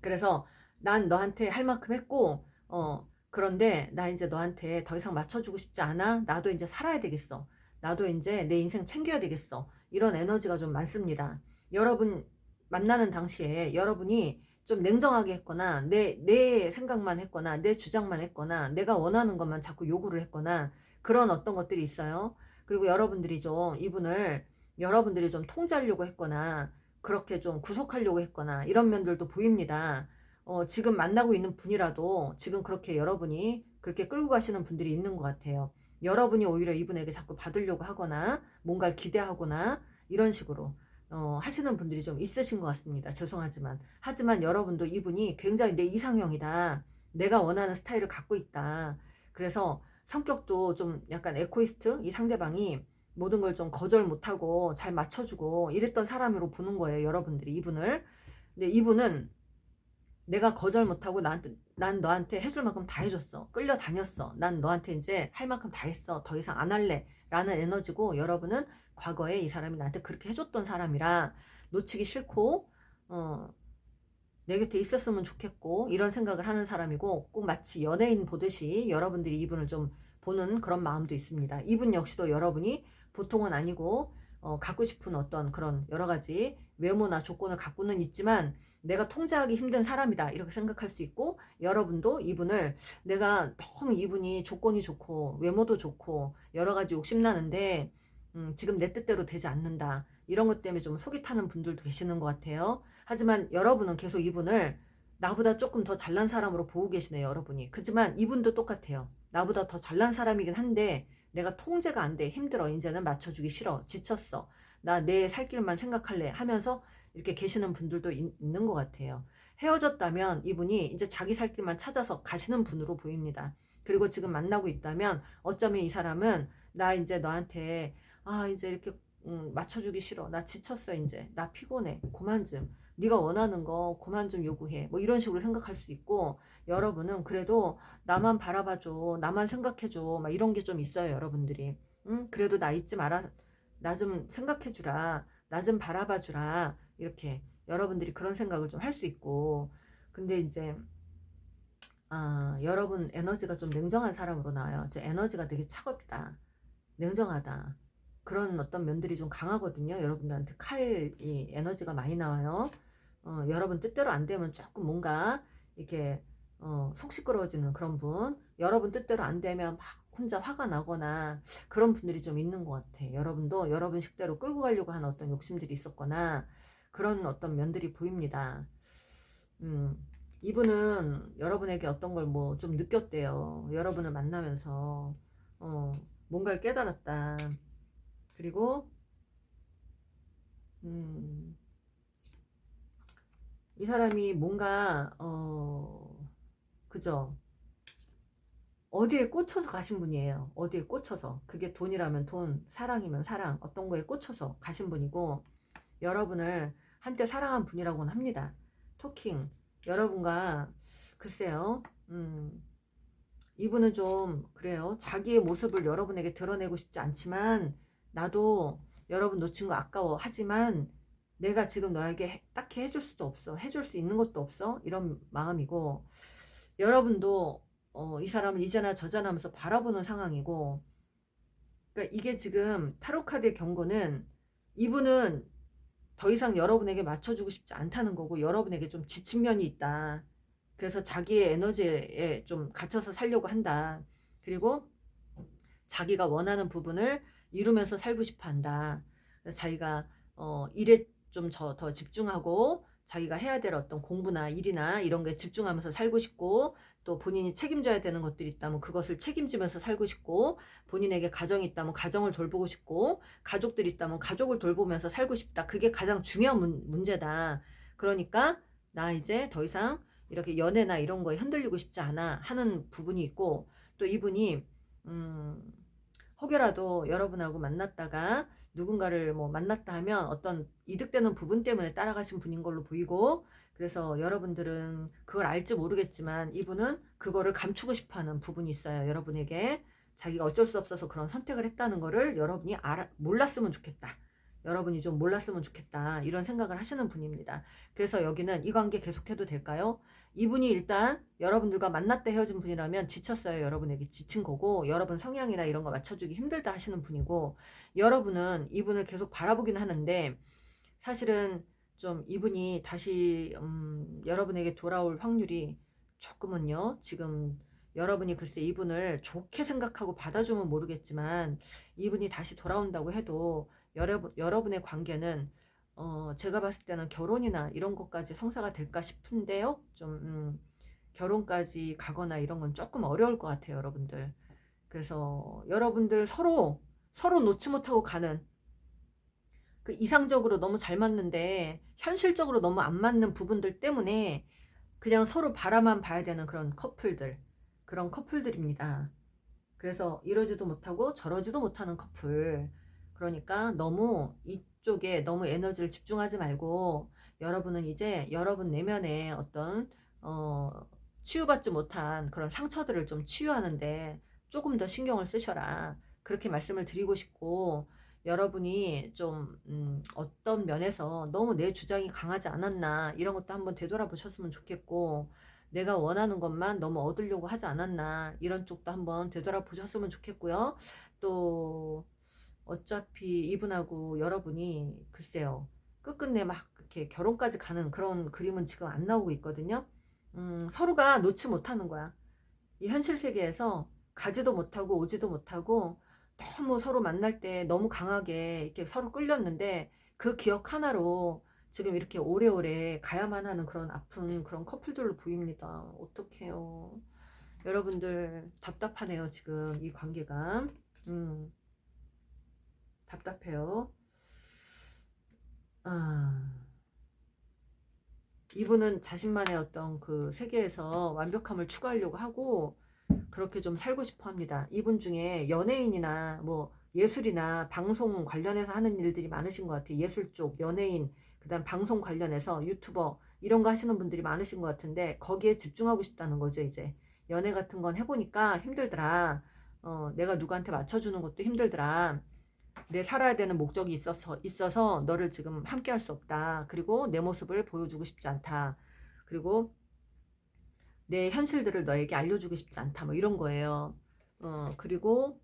그래서 난 너한테 할 만큼 했고, 그런데 나 이제 너한테 더 이상 맞춰주고 싶지 않아. 나도 이제 살아야 되겠어. 나도 이제 내 인생 챙겨야 되겠어. 이런 에너지가 좀 많습니다. 여러분 만나는 당시에 여러분이 좀 냉정하게 했거나 내 생각만 했거나 내 주장만 했거나 내가 원하는 것만 자꾸 요구를 했거나 그런 어떤 것들이 있어요. 그리고 여러분들이 좀 이분을 여러분들이 좀 통제하려고 했거나 그렇게 좀 구속하려고 했거나 이런 면들도 보입니다. 지금 만나고 있는 분이라도 지금 그렇게 여러분이 그렇게 끌고 가시는 분들이 있는 것 같아요. 여러분이 오히려 이분에게 자꾸 받으려고 하거나 뭔가를 기대하거나 이런 식으로 하시는 분들이 좀 있으신 것 같습니다. 죄송하지만. 하지만 여러분도 이분이 굉장히 내 이상형이다. 내가 원하는 스타일을 갖고 있다. 그래서 성격도 좀 약간 에코이스트, 이 상대방이 모든 걸 좀 거절 못하고 잘 맞춰주고 이랬던 사람으로 보는 거예요, 여러분들이 이분을. 근데 이분은 내가 거절 못하고 난 너한테 해줄 만큼 다 해줬어. 끌려다녔어. 난 너한테 이제 할 만큼 다 했어. 더 이상 안 할래. 라는 에너지고, 여러분은 과거에 이 사람이 나한테 그렇게 해줬던 사람이라 놓치기 싫고, 내 곁에 있었으면 좋겠고, 이런 생각을 하는 사람이고, 꼭 마치 연예인 보듯이 여러분들이 이분을 좀 보는 그런 마음도 있습니다. 이분 역시도 여러분이 보통은 아니고, 갖고 싶은 어떤 그런 여러 가지 외모나 조건을 갖고는 있지만, 내가 통제하기 힘든 사람이다, 이렇게 생각할 수 있고, 여러분도 이분을 내가 너무 이분이 조건이 좋고 외모도 좋고 여러 가지 욕심나는데 지금 내 뜻대로 되지 않는다, 이런 것 때문에 좀 속이 타는 분들도 계시는 것 같아요. 하지만 여러분은 계속 이분을 나보다 조금 더 잘난 사람으로 보고 계시네요, 여러분이. 그지만 이분도 똑같아요. 나보다 더 잘난 사람이긴 한데 내가 통제가 안 돼, 힘들어, 이제는 맞춰주기 싫어, 지쳤어, 나 내 살 길만 생각할래 하면서 이렇게 계시는 분들도 있는 것 같아요. 헤어졌다면 이분이 이제 자기 살 길만 찾아서 가시는 분으로 보입니다. 그리고 지금 만나고 있다면 어쩌면 이 사람은 나 이제 너한테 이제 이렇게 맞춰주기 싫어, 나 지쳤어, 이제 나 피곤해, 그만 좀, 네가 원하는 거 그만 좀 요구해, 뭐 이런 식으로 생각할 수 있고, 여러분은 그래도 나만 바라봐줘, 나만 생각해줘, 막 이런 게 좀 있어요, 여러분들이. 그래도 나 잊지 마라, 나 좀 생각해주라, 나 좀 바라봐주라, 이렇게 여러분들이 그런 생각을 좀 할 수 있고. 근데 이제 여러분 에너지가 좀 냉정한 사람으로 나와요. 제 에너지가 되게 차갑다, 냉정하다, 그런 어떤 면들이 좀 강하거든요. 여러분들한테 칼이 에너지가 많이 나와요. 여러분 뜻대로 안 되면 조금 뭔가 이렇게 속 시끄러워지는 그런 분, 여러분 뜻대로 안 되면 막 혼자 화가 나거나 그런 분들이 좀 있는 것 같아. 여러분도 여러분 식대로 끌고 가려고 하는 어떤 욕심들이 있었거나 그런 어떤 면들이 보입니다. 이분은 여러분에게 어떤 걸 뭐 좀 느꼈대요. 여러분을 만나면서 뭔가를 깨달았다. 그리고 이 사람이 뭔가 그죠? 어디에 꽂혀서 가신 분이에요. 어디에 꽂혀서. 그게 돈이라면 돈, 사랑이면 사랑, 어떤 거에 꽂혀서 가신 분이고, 여러분을 한때 사랑한 분이라고는 합니다. 토킹. 여러분과, 글쎄요, 이분은 좀, 그래요. 자기의 모습을 여러분에게 드러내고 싶지 않지만, 나도 여러분 놓친 거 아까워. 하지만, 내가 지금 너에게 딱히 해줄 수도 없어. 해줄 수 있는 것도 없어. 이런 마음이고, 여러분도 이 사람을 이제나 저제나 하면서 바라보는 상황이고, 그러니까 이게 지금 타로 카드의 경고는 이분은 더 이상 여러분에게 맞춰주고 싶지 않다는 거고, 여러분에게 좀 지친 면이 있다. 그래서 자기의 에너지에 좀 갇혀서 살려고 한다. 그리고 자기가 원하는 부분을 이루면서 살고 싶어 한다. 자기가 일에 좀 더 집중하고 자기가 해야 될 어떤 공부나 일이나 이런 게 집중하면서 살고 싶고, 또 본인이 책임져야 되는 것들이 있다면 그것을 책임지면서 살고 싶고, 본인에게 가정이 있다면 가정을 돌보고 싶고, 가족들이 있다면 가족을 돌보면서 살고 싶다. 그게 가장 중요한 문제다. 그러니까 나 이제 더 이상 이렇게 연애나 이런 거에 흔들리고 싶지 않아 하는 부분이 있고, 또 이분이 혹여라도 여러분하고 만났다가 누군가를 뭐 만났다 하면 어떤 이득되는 부분 때문에 따라가신 분인 걸로 보이고, 그래서 여러분들은 그걸 알지 모르겠지만 이분은 그거를 감추고 싶어하는 부분이 있어요. 여러분에게 자기가 어쩔 수 없어서 그런 선택을 했다는 거를 여러분이 몰랐으면 좋겠다. 여러분이 좀 몰랐으면 좋겠다. 이런 생각을 하시는 분입니다. 그래서 여기는 이 관계 계속해도 될까요? 이분이 일단 여러분들과 만났다 헤어진 분이라면 지쳤어요. 여러분에게 지친 거고, 여러분 성향이나 이런 거 맞춰주기 힘들다 하시는 분이고, 여러분은 이분을 계속 바라보긴 하는데 사실은 좀 이분이 다시 여러분에게 돌아올 확률이 조금은요. 지금 여러분이 글쎄 이분을 좋게 생각하고 받아주면 모르겠지만, 이분이 다시 돌아온다고 해도 여러분의 관계는 제가 봤을 때는 결혼이나 이런 것까지 성사가 될까 싶은데요. 좀 결혼까지 가거나 이런 건 조금 어려울 것 같아요, 여러분들. 그래서 여러분들 서로 놓지 못하고 가는, 그 이상적으로 너무 잘 맞는데 현실적으로 너무 안 맞는 부분들 때문에 그냥 서로 바라만 봐야 되는 그런 커플들입니다. 그래서 이러지도 못하고 저러지도 못하는 커플. 그러니까 너무 이쪽에 너무 에너지를 집중하지 말고, 여러분은 이제 여러분 내면에 어떤 어, 치유받지 못한 그런 상처들을 좀 치유하는데 조금 더 신경을 쓰셔라. 그렇게 말씀을 드리고 싶고, 여러분이 좀 어떤 면에서 너무 내 주장이 강하지 않았나 이런 것도 한번 되돌아보셨으면 좋겠고, 내가 원하는 것만 너무 얻으려고 하지 않았나 이런 쪽도 한번 되돌아보셨으면 좋겠고요. 또 어차피 이분하고 여러분이 글쎄요, 끝끝내 막 이렇게 결혼까지 가는 그런 그림은 지금 안 나오고 있거든요. 서로가 놓지 못하는 거야. 이 현실 세계에서 가지도 못하고 오지도 못하고, 너무 서로 만날 때 너무 강하게 이렇게 서로 끌렸는데 그 기억 하나로 지금 이렇게 오래오래 가야만 하는 그런 아픈 그런 커플들로 보입니다. 어떡해요. 여러분들 답답하네요. 지금 이 관계가. 답답해요. 아, 이분은 자신만의 어떤 그 세계에서 완벽함을 추구하려고 하고 그렇게 좀 살고 싶어 합니다. 이분 중에 연예인이나 뭐 예술이나 방송 관련해서 하는 일들이 많으신 것 같아요. 예술 쪽, 연예인, 그다음 방송 관련해서 유튜버 이런 거 하시는 분들이 많으신 것 같은데, 거기에 집중하고 싶다는 거죠. 이제 연애 같은 건 해보니까 힘들더라. 내가 누구한테 맞춰주는 것도 힘들더라. 내 살아야 되는 목적이 있어서 너를 지금 함께 할 수 없다. 그리고 내 모습을 보여주고 싶지 않다. 그리고 내 현실들을 너에게 알려주고 싶지 않다. 뭐 이런 거예요. 그리고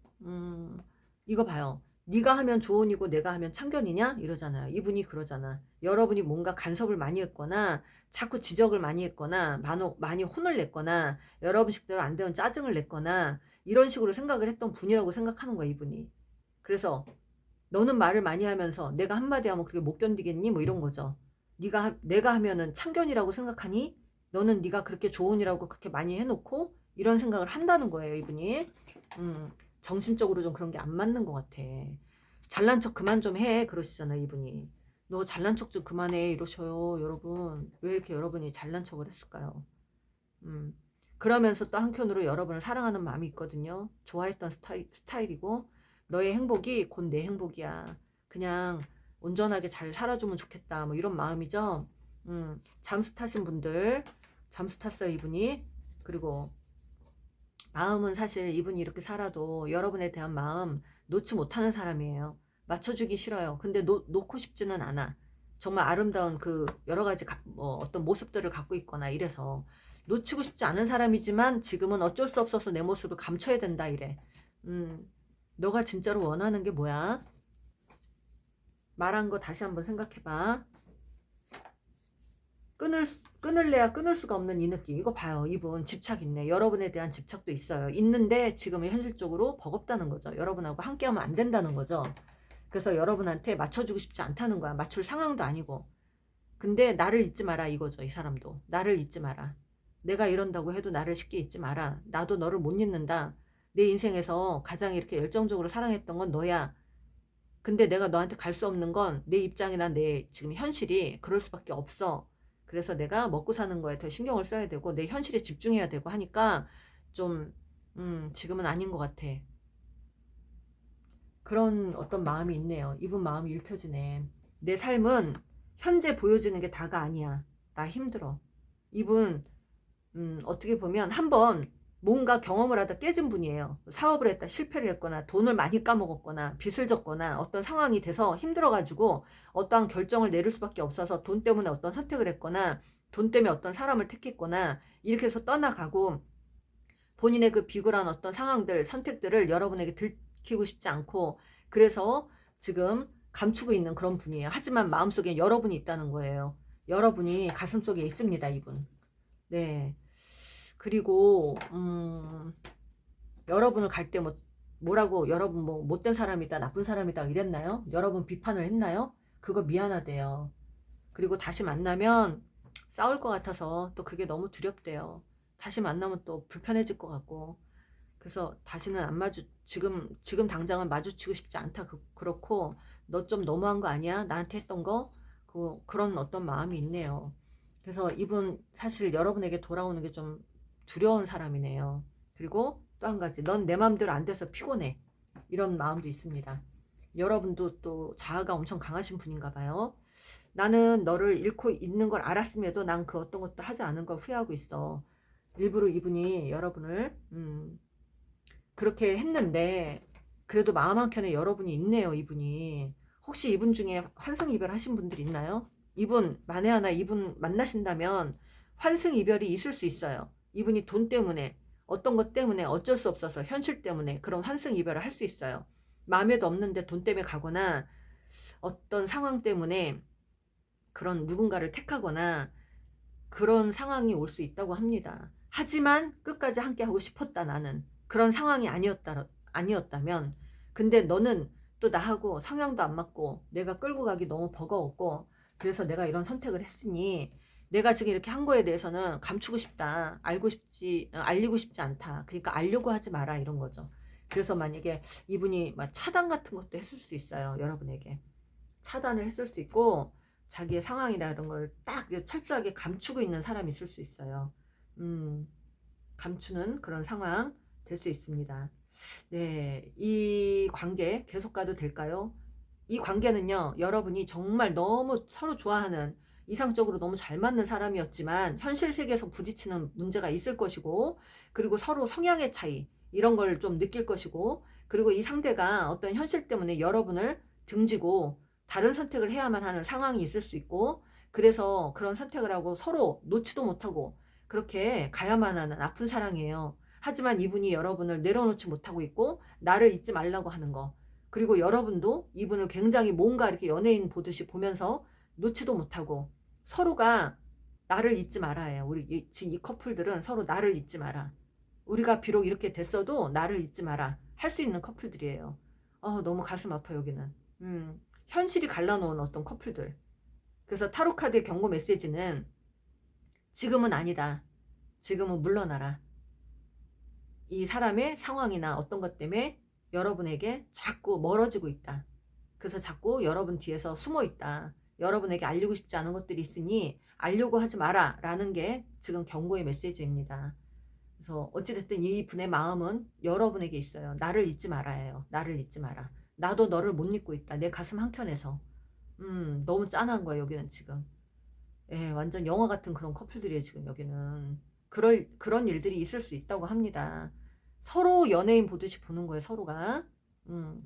이거 봐요. 네가 하면 조언이고 내가 하면 참견이냐? 이러잖아요. 이분이 그러잖아. 여러분이 뭔가 간섭을 많이 했거나 자꾸 지적을 많이 했거나 많이 혼을 냈거나 여러분 식대로 안 되면 짜증을 냈거나 이런 식으로 생각을 했던 분이라고 생각하는 거야, 이분이. 그래서 너는 말을 많이 하면서 내가 한마디 하면 그게 못 견디겠니? 뭐 이런 거죠. 내가 하면은 참견이라고 생각하니? 너는 네가 그렇게 조언이라고 그렇게 많이 해놓고 이런 생각을 한다는 거예요, 이분이. 정신적으로 좀 그런 게 안 맞는 것 같아. 잘난 척 그만 좀 해, 그러시잖아, 이분이. 너 잘난 척 좀 그만해, 이러셔요, 여러분. 왜 이렇게 여러분이 잘난 척을 했을까요? 그러면서 또 한편으로 여러분을 사랑하는 마음이 있거든요. 좋아했던 스타일이고 너의 행복이 곧 내 행복이야. 그냥 온전하게 잘 살아주면 좋겠다. 뭐 이런 마음이죠. 잠수 타신 분들, 잠수 탔어요, 이분이. 그리고 마음은 사실 이분이 이렇게 살아도 여러분에 대한 마음 놓지 못하는 사람이에요. 맞춰주기 싫어요. 근데 놓고 싶지는 않아. 정말 아름다운 그 여러 가지 뭐 어떤 모습들을 갖고 있거나 이래서 놓치고 싶지 않은 사람이지만 지금은 어쩔 수 없어서 내 모습을 감춰야 된다 이래. 너가 진짜로 원하는 게 뭐야? 말한 거 다시 한번 생각해봐. 끊을래야 끊을 수가 없는 이 느낌. 이거 봐요. 이분 집착 있네. 여러분에 대한 집착도 있어요. 있는데 지금은 현실적으로 버겁다는 거죠. 여러분하고 함께하면 안 된다는 거죠. 그래서 여러분한테 맞춰주고 싶지 않다는 거야. 맞출 상황도 아니고. 근데 나를 잊지 마라 이거죠. 이 사람도. 나를 잊지 마라. 내가 이런다고 해도 나를 쉽게 잊지 마라. 나도 너를 못 잊는다. 내 인생에서 가장 이렇게 열정적으로 사랑했던 건 너야. 근데 내가 너한테 갈 수 없는 건 내 입장이나 내 지금 현실이 그럴 수밖에 없어. 그래서 내가 먹고 사는 거에 더 신경을 써야 되고 내 현실에 집중해야 되고 하니까 좀 지금은 아닌 것 같아. 그런 어떤 마음이 있네요. 이분 마음이 읽혀지네. 내 삶은 현재 보여지는 게 다가 아니야. 나 힘들어. 이분 어떻게 보면 한번 뭔가 경험을 하다 깨진 분이에요. 사업을 했다 실패를 했거나 돈을 많이 까먹었거나 빚을 졌거나 어떤 상황이 돼서 힘들어가지고 어떠한 결정을 내릴 수밖에 없어서 돈 때문에 어떤 선택을 했거나 돈 때문에 어떤 사람을 택했거나 이렇게 해서 떠나가고 본인의 그 비굴한 어떤 상황들 선택들을 여러분에게 들키고 싶지 않고 그래서 지금 감추고 있는 그런 분이에요. 하지만 마음속에 여러분이 있다는 거예요. 여러분이 가슴속에 있습니다, 이분. 네. 그리고 여러분을 갈 때 뭐라고 여러분 뭐 못된 사람이다 나쁜 사람이다 이랬나요? 여러분 비판을 했나요? 그거 미안하대요. 그리고 다시 만나면 싸울 것 같아서 또 그게 너무 두렵대요. 다시 만나면 또 불편해질 것 같고 그래서 다시는 안 지금 당장은 마주치고 싶지 않다. 그렇고 너 좀 너무한 거 아니야? 나한테 했던 거? 그런 어떤 마음이 있네요. 그래서 이분 사실 여러분에게 돌아오는 게 좀 두려운 사람이네요. 그리고 또 한 가지, 넌 내 마음대로 안 돼서 피곤해. 이런 마음도 있습니다. 여러분도 또 자아가 엄청 강하신 분인가 봐요. 나는 너를 잃고 있는 걸 알았음에도 난 그 어떤 것도 하지 않은 걸 후회하고 있어. 일부러 이분이 여러분을 그렇게 했는데 그래도 마음 한켠에 여러분이 있네요. 이분이. 혹시 이분 중에 환승이별 하신 분들 있나요? 이분 만에 하나 이분 만나신다면 환승이별이 있을 수 있어요. 이분이 돈 때문에 어떤 것 때문에 어쩔 수 없어서 현실 때문에 그런 환승이별을 할 수 있어요. 마음에도 없는데 돈 때문에 가거나 어떤 상황 때문에 그런 누군가를 택하거나 그런 상황이 올 수 있다고 합니다. 하지만 끝까지 함께 하고 싶었다 나는. 그런 상황이 아니었다면 근데 너는 또 나하고 성향도 안 맞고 내가 끌고 가기 너무 버거웠고 그래서 내가 이런 선택을 했으니 내가 지금 이렇게 한 거에 대해서는 감추고 싶다. 알리고 싶지 않다. 그러니까 알려고 하지 마라 이런 거죠. 그래서 만약에 이분이 막 차단 같은 것도 했을 수 있어요. 여러분에게. 차단을 했을 수 있고 자기의 상황이나 이런 걸 딱 철저하게 감추고 있는 사람이 있을 수 있어요. 감추는 그런 상황 될 수 있습니다. 네, 이 관계 계속 가도 될까요? 이 관계는요, 여러분이 정말 너무 서로 좋아하는 이상적으로 너무 잘 맞는 사람이었지만 현실 세계에서 부딪히는 문제가 있을 것이고 그리고 서로 성향의 차이 이런 걸 좀 느낄 것이고 그리고 이 상대가 어떤 현실 때문에 여러분을 등지고 다른 선택을 해야만 하는 상황이 있을 수 있고 그래서 그런 선택을 하고 서로 놓지도 못하고 그렇게 가야만 하는 아픈 사랑이에요. 하지만 이분이 여러분을 내려놓지 못하고 있고 나를 잊지 말라고 하는 거 그리고 여러분도 이분을 굉장히 뭔가 이렇게 연예인 보듯이 보면서 놓지도 못하고 서로가 나를 잊지 말아요. 우리 이 커플들은 서로 나를 잊지 마라. 우리가 비록 이렇게 됐어도 나를 잊지 마라. 할 수 있는 커플들이에요. 너무 가슴 아파 여기는. 현실이 갈라놓은 어떤 커플들. 그래서 타로 카드의 경고 메시지는 지금은 아니다. 지금은 물러나라. 이 사람의 상황이나 어떤 것 때문에 여러분에게 자꾸 멀어지고 있다. 그래서 자꾸 여러분 뒤에서 숨어 있다. 여러분에게 알리고 싶지 않은 것들이 있으니 알려고 하지 마라 라는 게 지금 경고의 메시지입니다. 그래서 어찌됐든 이 분의 마음은 여러분에게 있어요. 나를 잊지 말아요. 나를 잊지 마라. 나도 너를 못 잊고 있다. 내 가슴 한켠에서. 너무 짠한 거예요 여기는 지금. 예, 완전 영화 같은 그런 커플들이에요 지금 여기는. 그런 일들이 있을 수 있다고 합니다. 서로 연예인 보듯이 보는 거예요 서로가.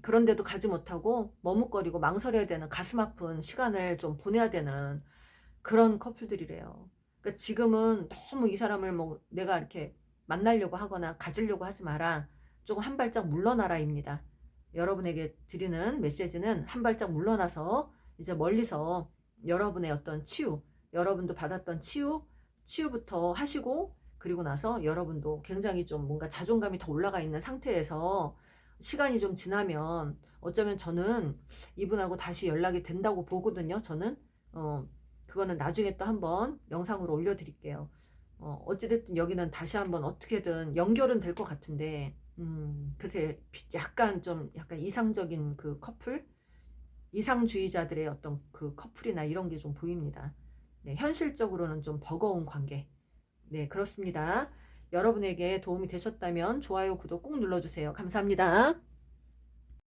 그런데도 가지 못하고 머뭇거리고 망설여야 되는 가슴 아픈 시간을 좀 보내야 되는 그런 커플들이래요. 그러니까 지금은 너무 이 사람을 뭐 내가 이렇게 만나려고 하거나 가지려고 하지 마라. 조금 한 발짝 물러나라입니다. 여러분에게 드리는 메시지는 한 발짝 물러나서 이제 멀리서 여러분의 어떤 치유, 여러분도 받았던 치유부터 하시고, 그리고 나서 여러분도 굉장히 좀 뭔가 자존감이 더 올라가 있는 상태에서 시간이 좀 지나면 어쩌면 저는 이분하고 다시 연락이 된다고 보거든요. 저는 그거는 나중에 또 한번 영상으로 올려드릴게요. 어찌됐든 여기는 다시 한번 어떻게든 연결은 될 것 같은데, 그새 약간 이상적인 그 커플, 이상주의자들의 어떤 그 커플이나 이런 게 좀 보입니다. 네, 현실적으로는 좀 버거운 관계. 네, 그렇습니다. 여러분에게 도움이 되셨다면 좋아요, 구독 꾹 눌러주세요. 감사합니다.